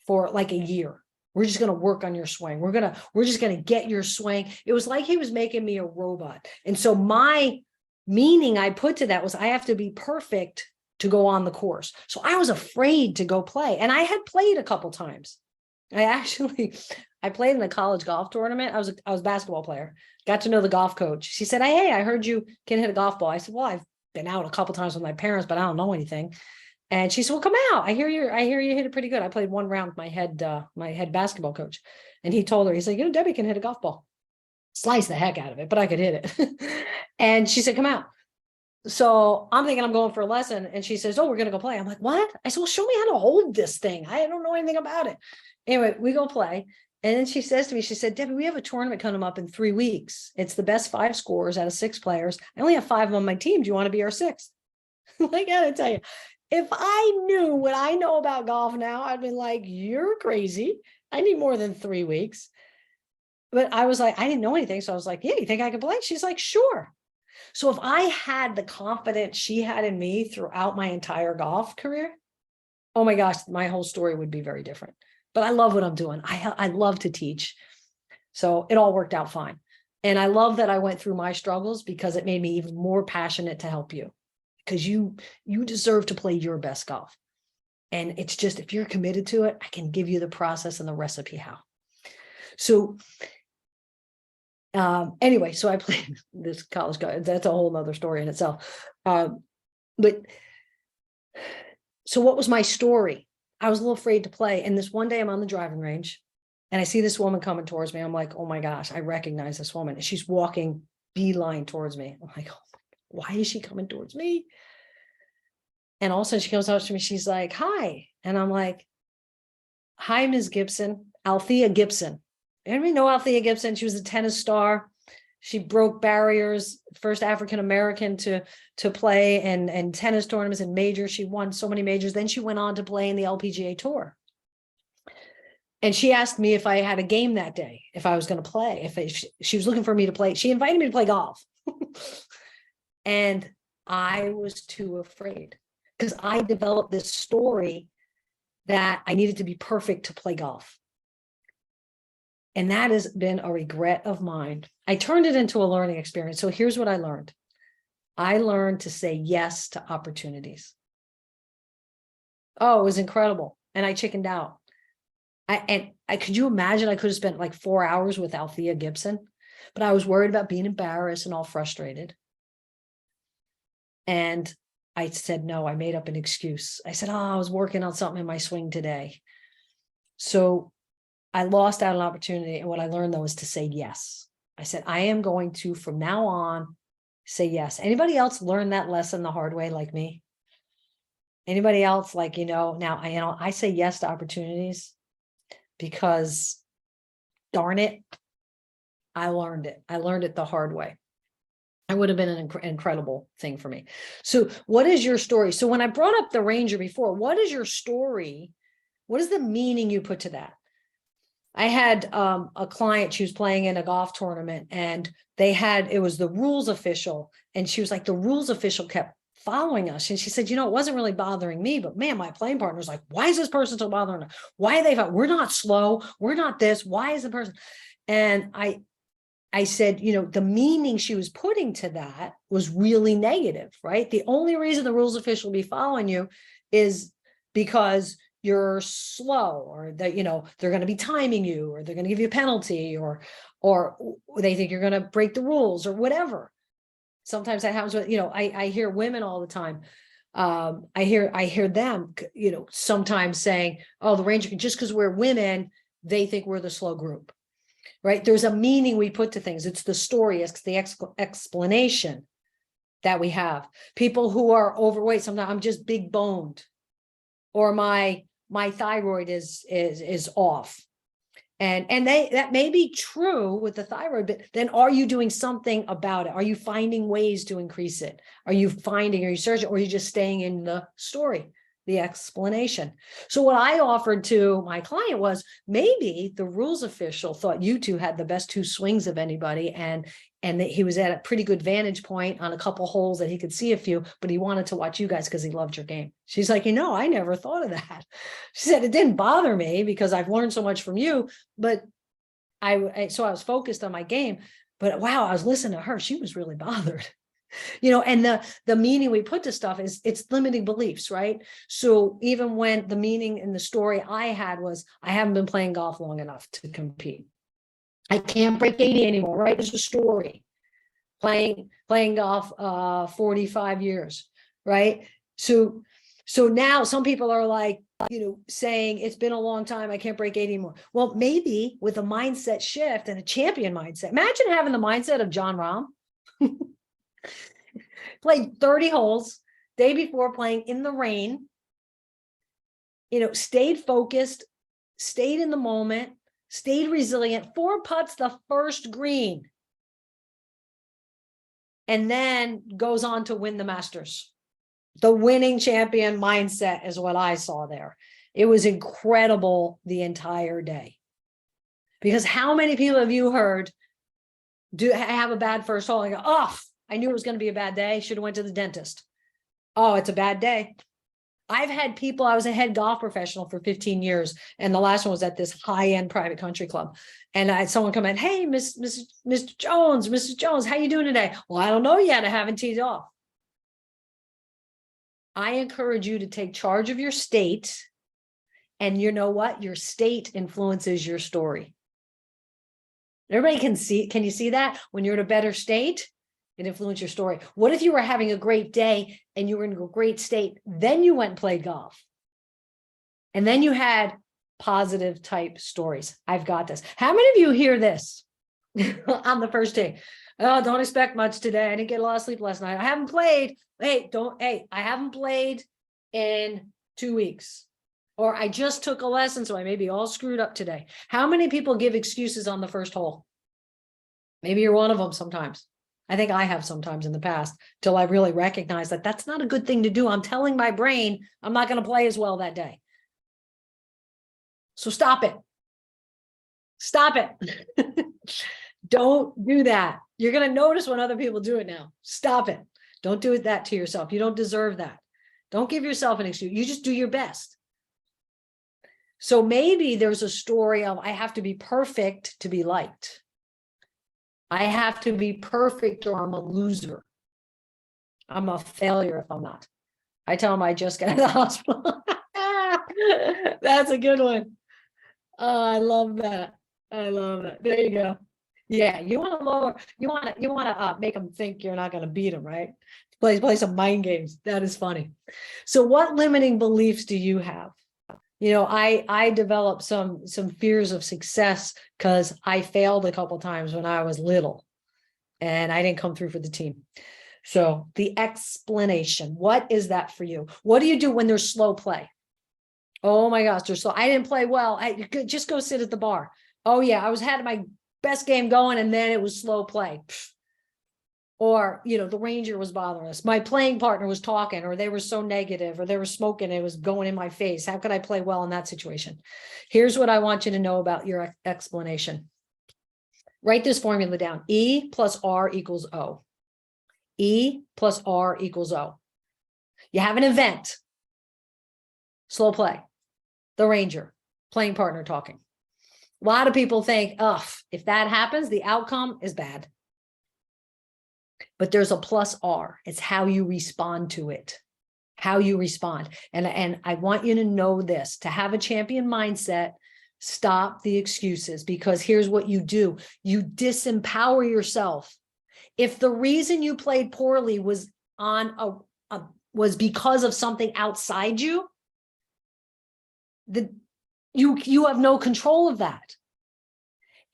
Speaker 1: for like a year. We're just going to work on your swing. We're just going to get your swing. It was like he was making me a robot. And so my meaning I put to that was I have to be perfect to go on the course. So I was afraid to go play. And I had played a couple times. I played in a college golf tournament. I was a basketball player, got to know the golf coach. She said, hey, I heard you can hit a golf ball. I said, well, I've been out a couple times with my parents, but I don't know anything. And she said, well, come out. I hear you hit it pretty good. I played one round with my head basketball coach. And he told her, he's like, Debbie can hit a golf ball. Slice the heck out of it, but I could hit it. And she said, come out. So I'm thinking I'm going for a lesson. And she says, oh, we're going to go play. I'm like, what? I said, well, show me how to hold this thing. I don't know anything about it. Anyway, we go play. And then she says to me, she said, Debbie, we have a tournament coming up in 3 weeks. It's the best 5 scorers out of 6 players. I only have 5 on my team. Do you want to be our 6th? I got to tell you, if I knew what I know about golf now, I'd be like, you're crazy. I need more than 3 weeks. But I was like, I didn't know anything. So I was like, yeah, you think I can play? She's like, sure. So if I had the confidence she had in me throughout my entire golf career, oh my gosh, my whole story would be very different. But I love what I'm doing. I love to teach. So it all worked out fine. And I love that I went through my struggles because it made me even more passionate to help you. Because you deserve to play your best golf. And it's just, if you're committed to it, I can give you the process and the recipe how. So anyway, so I played this college golf. That's a whole nother story in itself. But so what was my story? I was a little afraid to play. And this one day I'm on the driving range and I see this woman coming towards me. I'm like, oh my gosh, I recognize this woman. And she's walking beeline towards me. I'm like, oh, why is she coming towards me? And all of a sudden she comes up to me. She's like, hi. And I'm like, hi, Ms. Gibson, Althea Gibson. Anybody know Althea Gibson? She was a tennis star. She broke barriers, first African-American to play in tennis tournaments and majors. She won so many majors. Then she went on to play in the LPGA Tour. And she asked me if I had a game that day, if I was going to play, if she was looking for me to play. She invited me to play golf. And I was too afraid because I developed this story that I needed to be perfect to play golf. And that has been a regret of mine. I turned it into a learning experience. So here's what I learned. I learned to say yes to opportunities. Oh, it was incredible. And I chickened out. Could you imagine I could have spent like 4 hours with Althea Gibson, but I was worried about being embarrassed and all frustrated. And I said, no, I made up an excuse. I said, I was working on something in my swing today. So I lost out an opportunity. And what I learned though is to say yes. I said, I am going to, from now on, say yes. Anybody else learn that lesson the hard way like me? Anybody else like, now, I say yes to opportunities because darn it, I learned it. I learned it the hard way. It would have been an incredible thing for me. So what is your story? So when I brought up the Ranger before, what is your story? What is the meaning you put to that? I had a client, she was playing in a golf tournament and it was the rules official. And she was like, the rules official kept following us. And she said, it wasn't really bothering me, but man, my playing partner was like, why is this person so bothering us? Why are they, we're not slow. We're not this. Why is the person? And I said, the meaning she was putting to that was really negative, right? The only reason the rules official will be following you is because you're slow, or that, they're going to be timing you, or they're going to give you a penalty, or they think you're going to break the rules or whatever. Sometimes that happens with, I hear women all the time. I hear them, sometimes saying, oh, the Ranger, just because we're women, they think we're the slow group. Right? There's a meaning we put to things. It's the story, it's the explanation that we have. People who are overweight, sometimes I'm just big boned, or my thyroid is off. And that may be true with the thyroid, but then are you doing something about it? Are you finding ways to increase it? Are you searching, or are you just staying in the story? the explanation. So what I offered to my client was, maybe the rules official thought you two had the best two swings of anybody, and that he was at a pretty good vantage point on a couple holes that he could see a few, but he wanted to watch you guys because he loved your game. She's like, I never thought of that. She said, it didn't bother me because I've learned so much from you, but so I was focused on my game. But wow, I was listening to her. She was really bothered. And the meaning we put to stuff is, it's limiting beliefs, right? So even when the meaning in the story I had was, I haven't been playing golf long enough to compete. I can't break 80 anymore, right? There's a story. Playing golf 45 years, right? So now some people are like, saying it's been a long time, I can't break 80 anymore. Well, maybe with a mindset shift and a champion mindset. Imagine having the mindset of Jon Rahm. Played 30 holes, day before, playing in the rain, stayed focused, stayed in the moment, stayed resilient, 4 putts the first green, and then goes on to win the Masters. The winning champion mindset is what I saw there. It was incredible the entire day. Because how many people have you heard have a bad first hole and go, oh, I knew it was going to be a bad day. Should have went to the dentist. Oh, it's a bad day. I've had people, I was a head golf professional for 15 years. And the last one was at this high-end private country club. And I had someone come in, hey, Mr. Jones, Mrs. Jones, how you doing today? Well, I don't know yet. I haven't teed off. I encourage you to take charge of your state. And you know what? Your state influences your story. Everybody can you see that? When you're in a better state, it influences your story. What if you were having a great day and you were in a great state, then you went and played golf, and then you had positive type stories? I've got this. How many of you hear this on the first day? Oh, don't expect much today. I didn't get a lot of sleep last night. I haven't played. I haven't played in 2 weeks. Or I just took a lesson, so I may be all screwed up today. How many people give excuses on the first hole? Maybe you're one of them sometimes. I think I have sometimes in the past, till I really recognize that that's not a good thing to do. I'm telling my brain I'm not going to play as well that day. So stop it. Stop it. Don't do that. You're going to notice when other people do it now. Stop it. Don't do that to yourself. You don't deserve that. Don't give yourself an excuse. You just do your best. So maybe there's a story of, I have to be perfect to be liked. I have to be perfect or I'm a loser. I'm a failure if I'm not. I tell them I just got out of the hospital. That's a good one. Oh, I love that. I love it. There you go. Yeah, you want to lower, you want to make them think you're not going to beat them, right? Play some mind games. That is funny. So what limiting beliefs do you have? I developed some fears of success because I failed a couple of times when I was little and I didn't come through for the team. So the explanation, what is that for you? What do you do when there's slow play? Oh my gosh, they're slow. I didn't play well. I just go sit at the bar. Oh yeah, I had my best game going and then it was slow play. Or, the ranger was bothering us. My playing partner was talking, or they were so negative, or they were smoking. It was going in my face. How could I play well in that situation? Here's what I want you to know about your explanation. Write this formula down. E plus R equals O. E plus R equals O. You have an event. Slow play. The ranger. Playing partner talking. A lot of people think, oh, if that happens, the outcome is bad. But there's a plus R. It's how you respond to it, how you respond. And I want you to know this, to have a champion mindset, stop the excuses, because here's what you do. You disempower yourself. If the reason you played poorly was was because of something outside you, you have no control of that.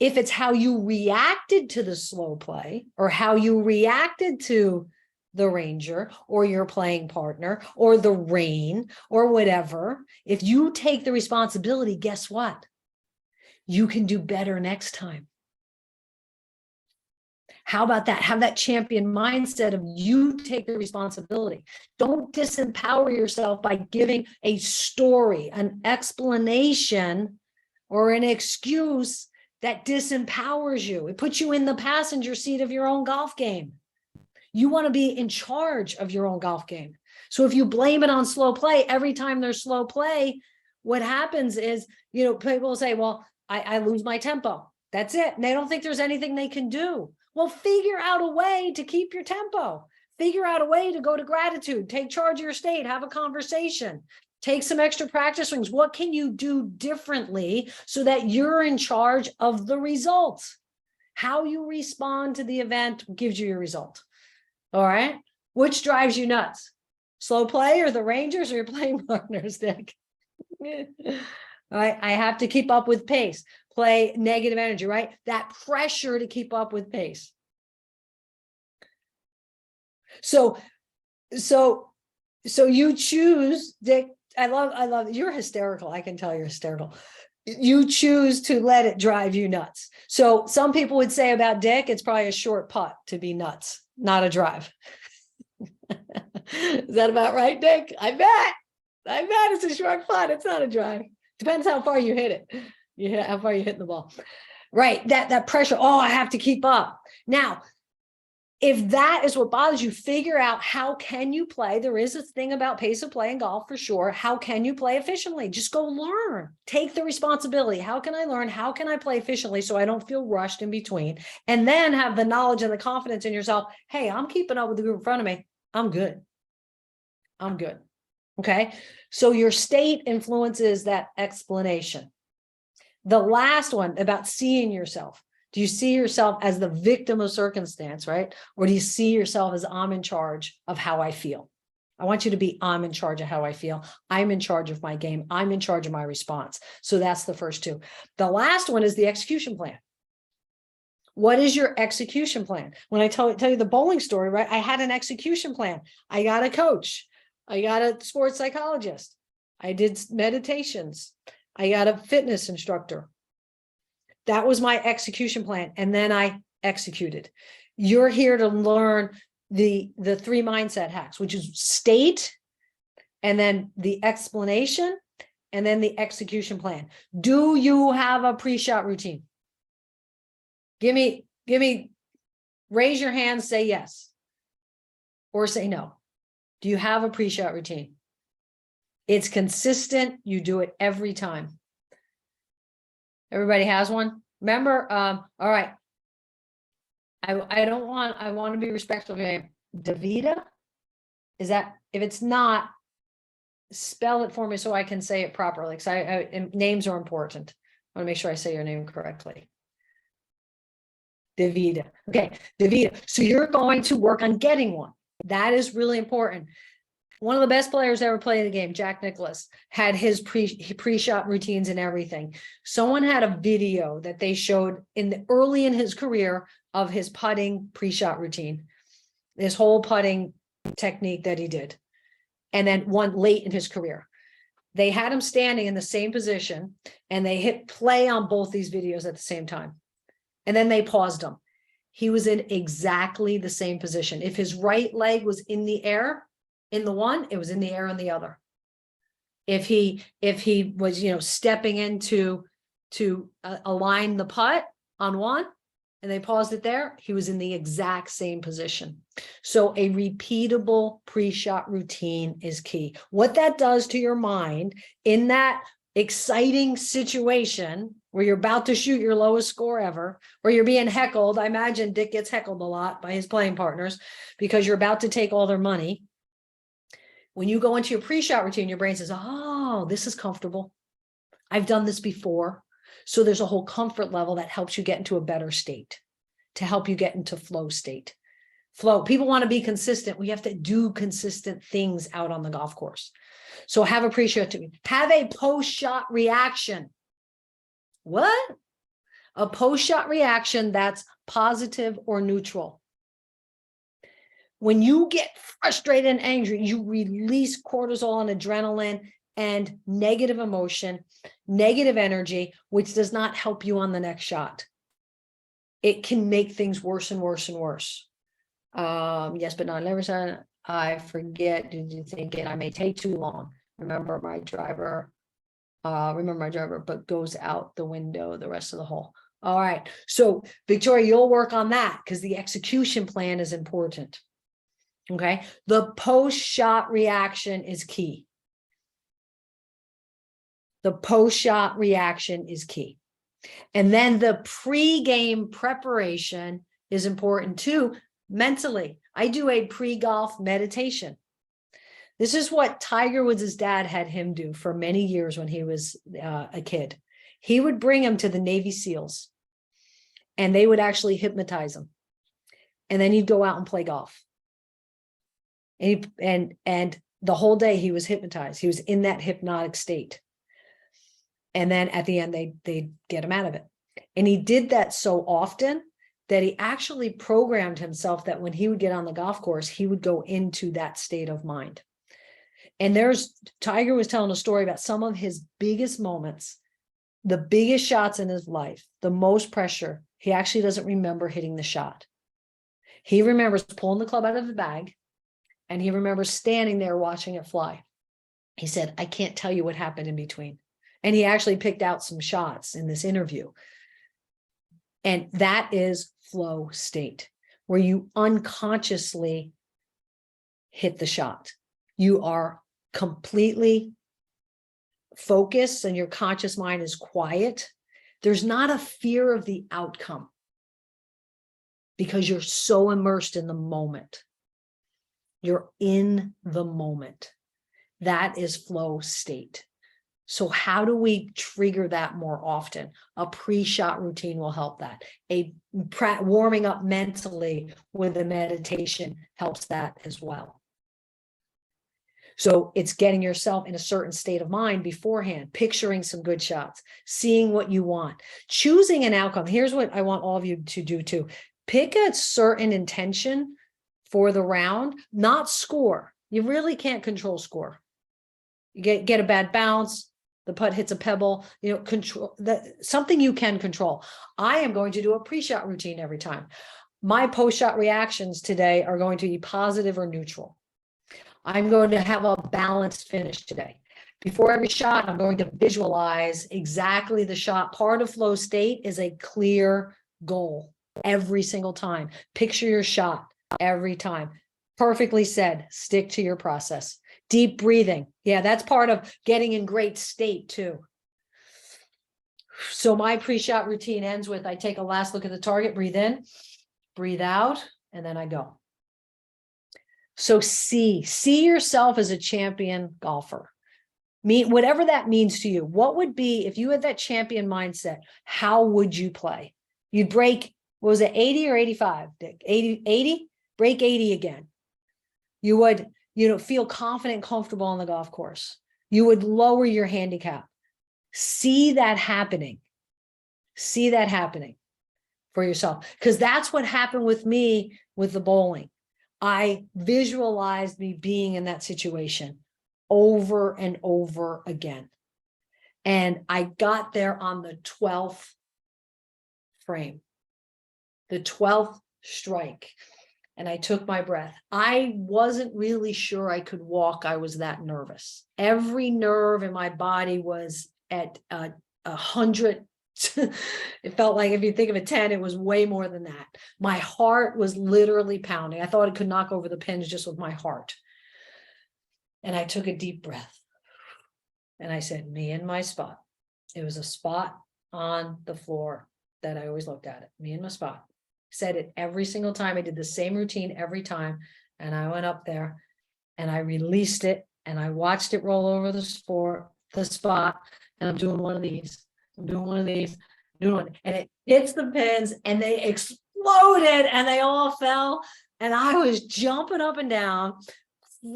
Speaker 1: If it's how you reacted to the slow play, or how you reacted to the ranger or your playing partner or the rain or whatever, if you take the responsibility, guess what? You can do better next time. How about that? Have that champion mindset of you take the responsibility. Don't disempower yourself by giving a story, an explanation, or an excuse that disempowers you. It puts you in the passenger seat of your own golf game. You want to be in charge of your own golf game. So if you blame it on slow play, every time there's slow play, what happens is, people will say, well, I lose my tempo. That's it. And they don't think there's anything they can do. Well, figure out a way to keep your tempo. Figure out a way to go to gratitude, take charge of your state, have a conversation, take some extra practice swings. What can you do differently so that you're in charge of the results? How you respond to the event gives you your result. All right. Which drives you nuts? Slow play or the Rangers or your playing partners, Dick? I have to keep up with pace, play negative energy, right? That pressure to keep up with pace. So you choose, Dick. I love, you're hysterical. I can tell you're hysterical. You choose to let it drive you nuts. So some people would say about Dick, it's probably a short putt to be nuts, not a drive. Is that about right, Dick? I bet it's a short putt. It's not a drive. Depends how far you hit it. How far you hit the ball. Right. That pressure. Oh, I have to keep up. Now, if that is what bothers you, figure out how can you play. There is a thing about pace of play in golf for sure. How can you play efficiently? Just go learn. Take the responsibility. How can I learn? How can I play efficiently so I don't feel rushed in between? And then have the knowledge and the confidence in yourself. Hey, I'm keeping up with the group in front of me. I'm good. Okay. So your state influences that explanation. The last one about seeing yourself. Do you see yourself as the victim of circumstance, right? Or do you see yourself as I'm in charge of how I feel? I want you to be, I'm in charge of how I feel. I'm in charge of my game. I'm in charge of my response. So that's the first two. The last one is the execution plan. What is your execution plan? When I tell you the bowling story, right? I had an execution plan. I got a coach. I got a sports psychologist. I did meditations. I got a fitness instructor. That was my execution plan. And then I executed. You're here to learn the three mindset hacks, which is state, and then the explanation, and then the execution plan. Do you have a pre-shot routine? Give me, raise your hand, say yes, or say no. Do you have a pre-shot routine? It's consistent. You do it every time. Everybody has one. Remember, all right. I want to be respectful of your name. Davida? Is that, if it's not, spell it for me so I can say it properly. Because names are important. I want to make sure I say your name correctly. Davida. Okay, Davida. So you're going to work on getting one. That is really important. One of the best players ever played the game, Jack Nicklaus, had his pre-shot routines and everything. Someone had a video that they showed early in his career of his putting pre-shot routine, this whole putting technique that he did, and then one late in his career. They had him standing in the same position, and they hit play on both these videos at the same time. And then they paused him. He was in exactly the same position. If his right leg was in the air, in the one, it was in the air in the other. If he was, stepping into to align the putt on one, and they paused it there, he was in the exact same position. So a repeatable pre-shot routine is key. What that does to your mind in that exciting situation where you're about to shoot your lowest score ever, or you're being heckled. I imagine Dick gets heckled a lot by his playing partners because you're about to take all their money. When you go into your pre-shot routine, your brain says, oh, this is comfortable. I've done this before. So there's a whole comfort level that helps you get into a better state, to help you get into flow state. Flow. People want to be consistent. We have to do consistent things out on the golf course. So have a pre-shot, have a post-shot reaction. What? A post-shot reaction that's positive or neutral. When you get frustrated and angry, you release cortisol and adrenaline and negative emotion, negative energy, which does not help you on the next shot. it can make things worse and worse and worse. Yes, but not never said, I forget, did you think it, I may take too long. Remember my driver, but goes out the window the rest of the hole. All right. So Victoria, you'll work on that because the execution plan is important. Okay. The post-shot reaction is key. The post-shot reaction is key. And then the pre-game preparation is important too, mentally. I do a pre-golf meditation. This is what Tiger Woods' dad had him do for many years when he was a kid. He would bring him to the Navy SEALs and they would actually hypnotize him. And then he'd go out and play golf. And the whole day he was hypnotized. He was in that hypnotic state. And then at the end, they get him out of it. And he did that so often that he actually programmed himself that when he would get on the golf course, he would go into that state of mind. And Tiger was telling a story about some of his biggest moments, the biggest shots in his life, the most pressure. He actually doesn't remember hitting the shot. He remembers pulling the club out of the bag and he remembers standing there watching it fly. He said, I can't tell you what happened in between. And he actually picked out some shots in this interview. And that is flow state, where you unconsciously hit the shot. You are completely focused and your conscious mind is quiet. There's not a fear of the outcome because you're so immersed in the moment. You're in the moment. That is flow state. So how do we trigger that more often? A pre-shot routine will help that. Warming up mentally with a meditation helps that as well. So it's getting yourself in a certain state of mind beforehand, picturing some good shots, seeing what you want, choosing an outcome. Here's what I want all of you to do too. Pick a certain intention for the round, not score. You really can't control score. You get a bad bounce, the putt hits a pebble, control that, something you can control. I am going to do a pre-shot routine every time. My post-shot reactions today are going to be positive or neutral. I'm going to have a balanced finish today. Before every shot, I'm going to visualize exactly the shot. Part of flow state is a clear goal every single time. Picture your shot every time. Perfectly said. Stick to your process. Deep breathing. Yeah, that's part of getting in great state too. So my pre-shot routine ends with, I take a last look at the target, breathe in, breathe out, and then I go. So see yourself as a champion golfer. Whatever that means to you. What would be, if you had that champion mindset, how would you play? You'd break, what was it, 80 or 85? 80? Break 80 again. You would, feel confident and comfortable on the golf course. You would lower your handicap. See that happening. See that happening for yourself. Because that's what happened with me with the bowling. I visualized me being in that situation over and over again. And I got there on the 12th frame, the 12th strike. And I took my breath. I wasn't really sure I could walk. I was that nervous. Every nerve in my body was at 100. It felt like, if you think of a 10, it was way more than that. My heart was literally pounding. I thought it could knock over the pins just with my heart. And I took a deep breath. And I said, me and my spot. It was a spot on the floor that I always looked at it. Me and my spot. Said it every single time. I did the same routine every time. And I went up there and I released it and I watched it roll over the spot. And I'm doing one of these. I'm doing one of these. Doing one. And it hits the pins and they exploded and they all fell. And I was jumping up and down,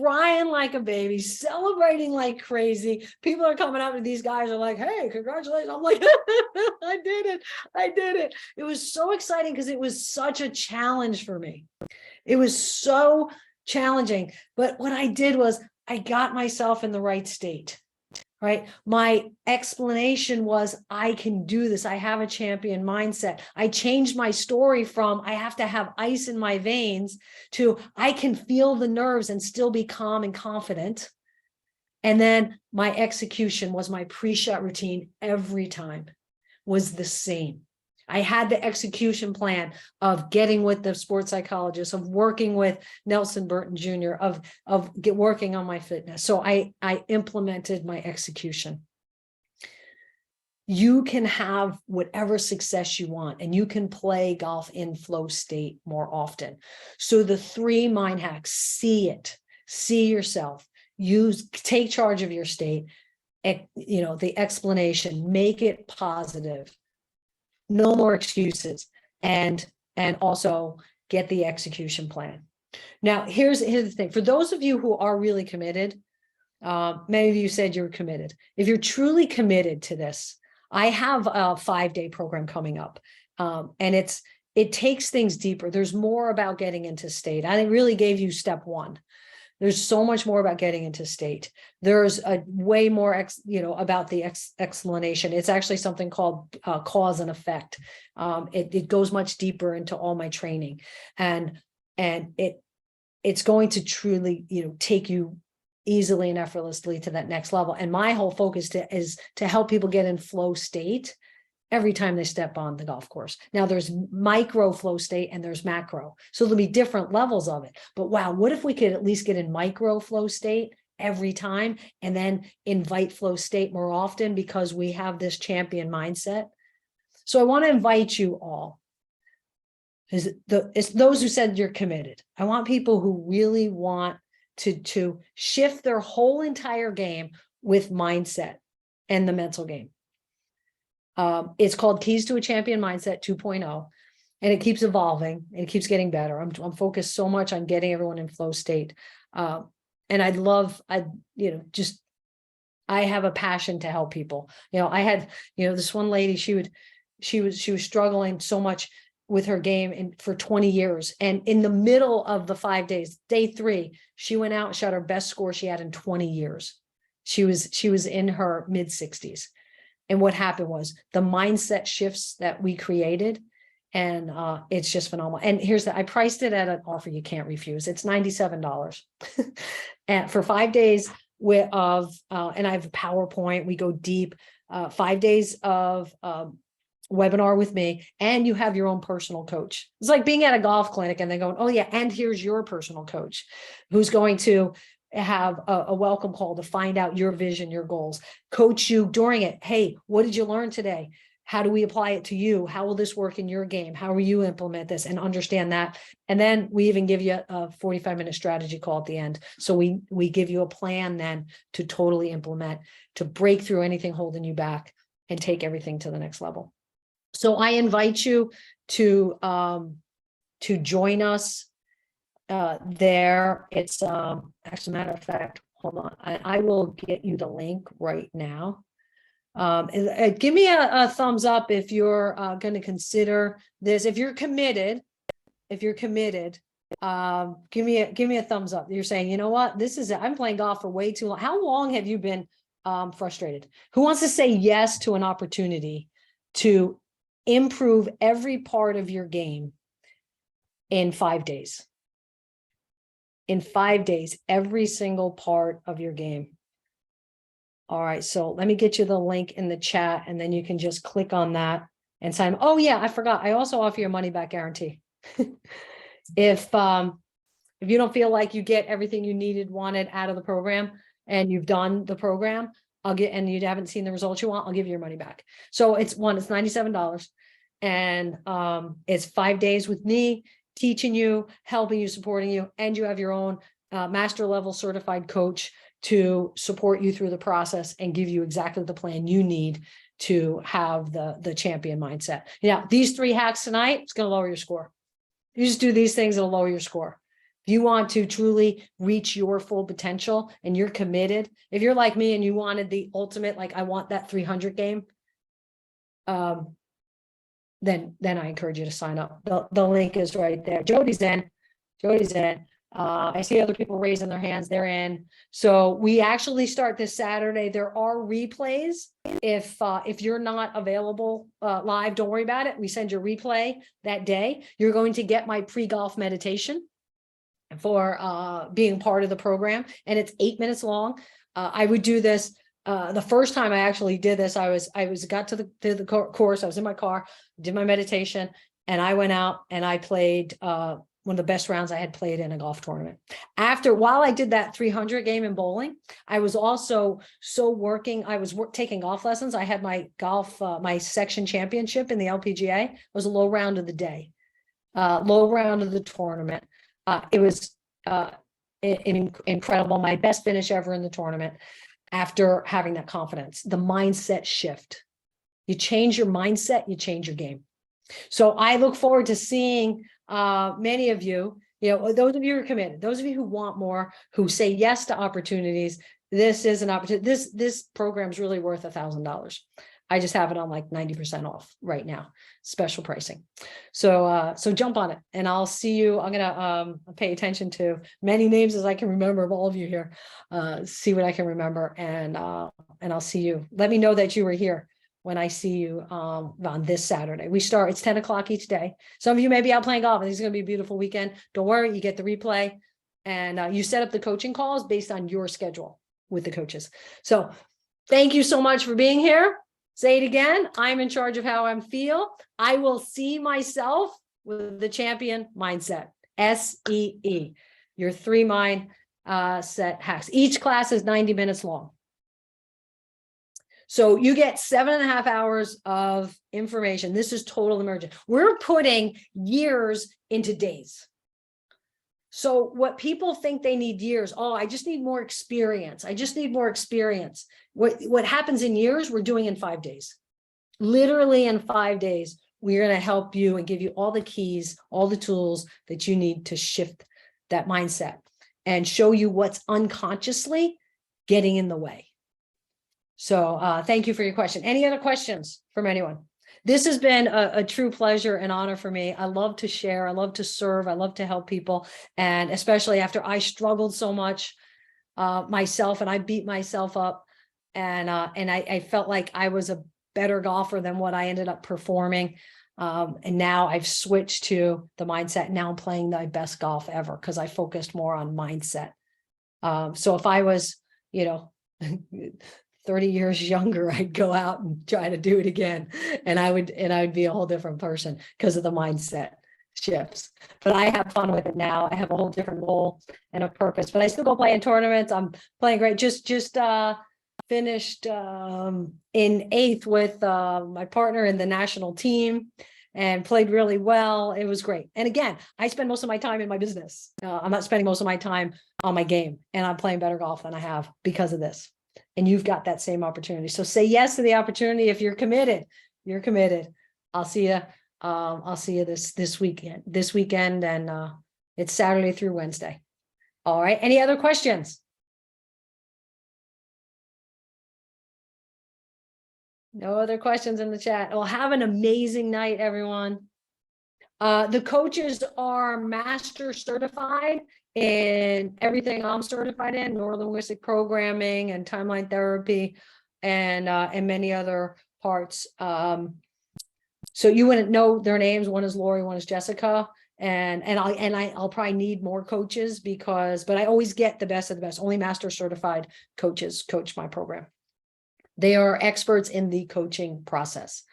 Speaker 1: crying like a baby, celebrating like crazy. People are coming up and these guys are like, hey, congratulations. I'm like, I did it. It was so exciting because it was such a challenge for me. It was so challenging. But what I did was I got myself in the right state. right? My explanation was, I can do this. I have a champion mindset. I changed my story from I have to have ice in my veins to I can feel the nerves and still be calm and confident. And then my execution was my pre-shot routine every time was the same. I had the execution plan of getting with the sports psychologist, of working with Nelson Burton Jr., of working on my fitness. So I implemented my execution. You can have whatever success you want, and you can play golf in flow state more often. So the 3 mind hacks: see it, see yourself, take charge of your state, the explanation, make it positive, no more excuses, and also get the execution plan. Now, here's the thing. For those of you who are really committed, many of you said you're committed. If you're truly committed to this, I have a 5-day program coming up, and it takes things deeper. There's more about getting into state. I really gave you step 1. There's so much more about getting into state. There's a way more, about the explanation. It's actually something called cause and effect. It goes much deeper into all my training, and it's going to truly, take you easily and effortlessly to that next level. And my whole focus is to help people get in flow state every time they step on the golf course. Now there's micro flow state and there's macro. So there'll be different levels of it. But wow, what if we could at least get in micro flow state every time and then invite flow state more often, because we have this champion mindset. So I want to invite you all. It's those who said you're committed. I want people who really want to shift their whole entire game with mindset and the mental game. It's called Keys to a Champion Mindset 2.0, and it keeps evolving and it keeps getting better. I'm focused so much on getting everyone in flow state. And I have a passion to help people. I had, this one lady, she was struggling so much with her game for 20 years. And in the middle of the 5 days, day 3, she went out and shot her best score she had in 20 years. She was in her mid 60s. And what happened was the mindset shifts that we created, and it's just phenomenal. And I priced it at an offer you can't refuse. It's $97 and for 5 days and I have a PowerPoint. We go deep, 5 days of webinar with me, and you have your own personal coach. It's like being at a golf clinic and then going, oh yeah, and here's your personal coach who's going to have a welcome call to find out your vision, your goals, coach you during it. Hey, what did you learn today? How do we apply it to you? How will this work in your game? How will you implement this and understand that? And then we even give you a 45-minute strategy call at the end. So we give you a plan then to totally implement, to break through anything holding you back and take everything to the next level. So I invite you to join us there. It's actually, matter of fact, hold on, I will get you the link right now. Give me a thumbs up if you're going to consider this. If you're committed, give me a thumbs up. You're saying, you know what, this is it. I'm playing golf for way too long. How long have you been frustrated? Who wants to say yes to an opportunity to improve every part of your game in 5 days? In 5 days, every single part of your game. All right, so let me get you the link in the chat, and then you can just click on that and sign. Oh yeah, I forgot. I also offer your money back guarantee. If you don't feel like you get everything you wanted out of the program, and you've done the program, and you haven't seen the results you want, I'll give you your money back. So it's $97, and it's 5 days with me, teaching you, helping you, supporting you, and you have your own master level certified coach to support you through the process and give you exactly the plan you need to have the champion mindset. Now, these 3 hacks tonight, it's going to lower your score. You just do these things, it'll lower your score. If you want to truly reach your full potential and you're committed, if you're like me and you wanted the ultimate, like I want that 300 game, then I encourage you to sign up. The link is right there. Jody's in. I see other people raising their hands. They're in. So we actually start this Saturday. There are replays. If you're not available live, don't worry about it. We send you a replay that day. You're going to get my pre-golf meditation for being part of the program, and it's 8 minutes long. I would do this. The first time I actually did this, I got to the course. I was in my car, did my meditation, and I went out and I played one of the best rounds I had played in a golf tournament. While I did that 300 game in bowling, I was also working. I was taking golf lessons. I had my my section championship in the LPGA. It was a low round of the day, low round of the tournament. It was incredible. My best finish ever in the tournament after having that confidence, the mindset shift. You change your mindset, you change your game. So I look forward to seeing many of you, those of you who are committed, those of you who want more, who say yes to opportunities. This is an opportunity. This program is really worth $1,000. I just have it on like 90% off right now, special pricing. So jump on it, and I'll see you. I'm gonna pay attention to many names as I can remember of all of you here. See what I can remember, and I'll see you. Let me know that you were here when I see you on this Saturday. It's 10 o'clock each day. Some of you may be out playing golf, and this is gonna be a beautiful weekend. Don't worry, you get the replay, and you set up the coaching calls based on your schedule with the coaches. So thank you so much for being here. Say it again. I'm in charge of how I feel. I will see myself with the champion mindset, SEE, your 3 mindset hacks. Each class is 90 minutes long. So you get 7.5 hours of information. This is total immersion. We're putting years into days. So what people think they need years, I just need more experience. I just need more experience. What happens in years, we're doing in 5 days. Literally in 5 days, we're going to help you and give you all the keys, all the tools that you need to shift that mindset and show you what's unconsciously getting in the way. So thank you for your question. Any other questions from anyone? This has been a true pleasure and honor for me. I love to share. I love to serve. I love to help people. And especially after I struggled so much myself, and I beat myself up, and I felt like I was a better golfer than what I ended up performing. And now I've switched to the mindset. Now I'm playing my best golf ever because I focused more on mindset. So if I was, 30 years younger, I'd go out and try to do it again. And I would be a whole different person because of the mindset shifts. But I have fun with it now. I have a whole different goal and a purpose, but I still go play in tournaments. I'm playing great. Just finished in 8th with my partner in the national team and played really well. It was great. And again, I spend most of my time in my business. I'm not spending most of my time on my game, and I'm playing better golf than I have because of this. And you've got that same opportunity. So say yes to the opportunity. If you're committed, you're committed. I'll see you. I'll see you this weekend, and it's Saturday through Wednesday. All right. Any other questions? No other questions in the chat. Well, have an amazing night, everyone. The coaches are master certified in everything I'm certified in, neurolinguistic programming and timeline therapy, and many other parts. So you wouldn't know their names. One is Lori, one is Jessica. And I'll probably need more coaches but I always get the best of the best. Only master certified coaches coach my program. They are experts in the coaching process.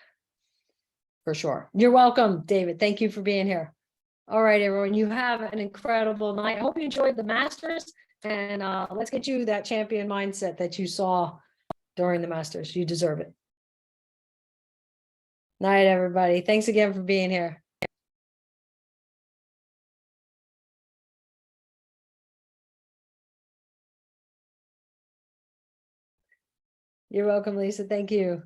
Speaker 1: For sure. You're welcome, David. Thank you for being here. All right, everyone. You have an incredible night. I hope you enjoyed the Masters, and let's get you that champion mindset that you saw during the Masters. You deserve it. Night, everybody. Thanks again for being here. You're welcome, Lisa. Thank you.